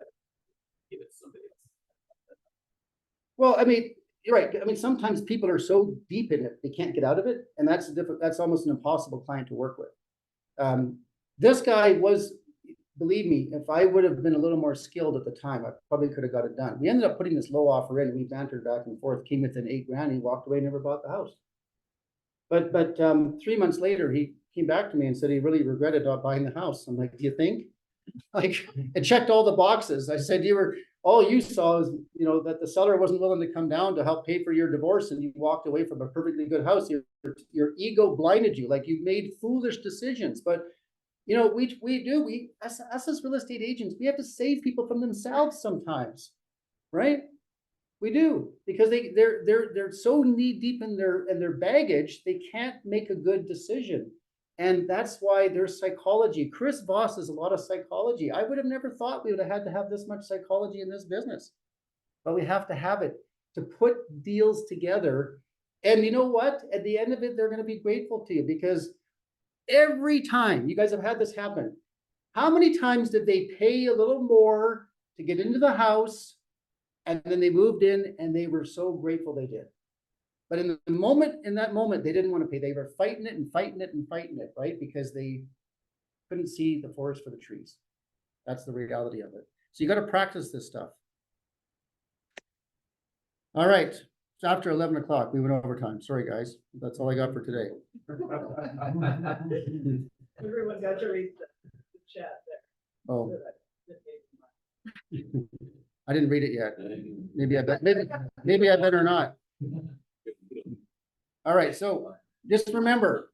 just give it to somebody else. Well, I mean, you're right. I mean, sometimes people are so deep in it, they can't get out of it. And that's almost an impossible client to work with. This guy was, believe me, if I would have been a little more skilled at the time, I probably could have got it done. We ended up putting this low offer in, and we bantered back and forth, came within $8,000, he walked away, never bought the house. But 3 months later, he came back to me and said he really regretted not buying the house. I'm like, do you think? Like, it checked all the boxes. I said, all you saw is, that the seller wasn't willing to come down to help pay for your divorce, and you walked away from a perfectly good house. Your ego blinded you, like you made foolish decisions. But us as real estate agents, we have to save people from themselves sometimes, right? We do, because they're so knee deep in their baggage, they can't make a good decision. And that's why there's psychology. Chris Voss is a lot of psychology. I would have never thought we would have had to have this much psychology in this business, but we have to have it to put deals together. And you know what? At the end of it, they're going to be grateful to you, because every time you guys have had this happen, how many times did they pay a little more to get into the house, and then they moved in and they were so grateful they did? But in that moment, they didn't want to pay. They were fighting it and fighting it and fighting it, right? Because they couldn't see the forest for the trees. That's the reality of it. So you got to practice this stuff. All right. It's after 11 o'clock. We went overtime. Sorry, guys. That's all I got for today. Everyone got to read the chat there. Oh, I didn't read it yet. Maybe I better not. All right, so just remember,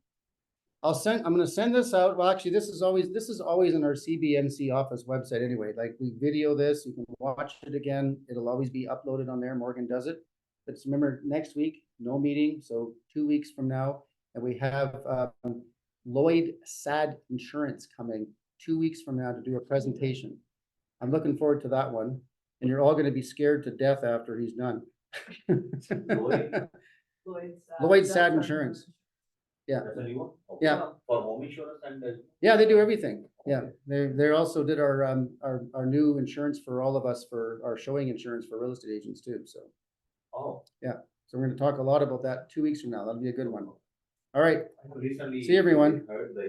I'm going to send this out. Well, actually, this is always in our CBNC office website anyway. Like, we video this, you can watch it again. It'll always be uploaded on there. Morgan does it. But remember, next week, no meeting. So 2 weeks from now, and we have Lloyd SAD Insurance coming 2 weeks from now to do a presentation. I'm looking forward to that one. and you're all gonna be scared to death after he's done. Lloyd? Lloyd's Sad Insurance. Yeah. That's a new one? Okay. Yeah. For home insurance and. Yeah, they do everything. Yeah, they also did our new insurance for all of us for our showing insurance for real estate agents too, so. Oh. So we're gonna talk a lot about that 2 weeks from now. That'll be a good one. All right, Recently. See everyone. Heard the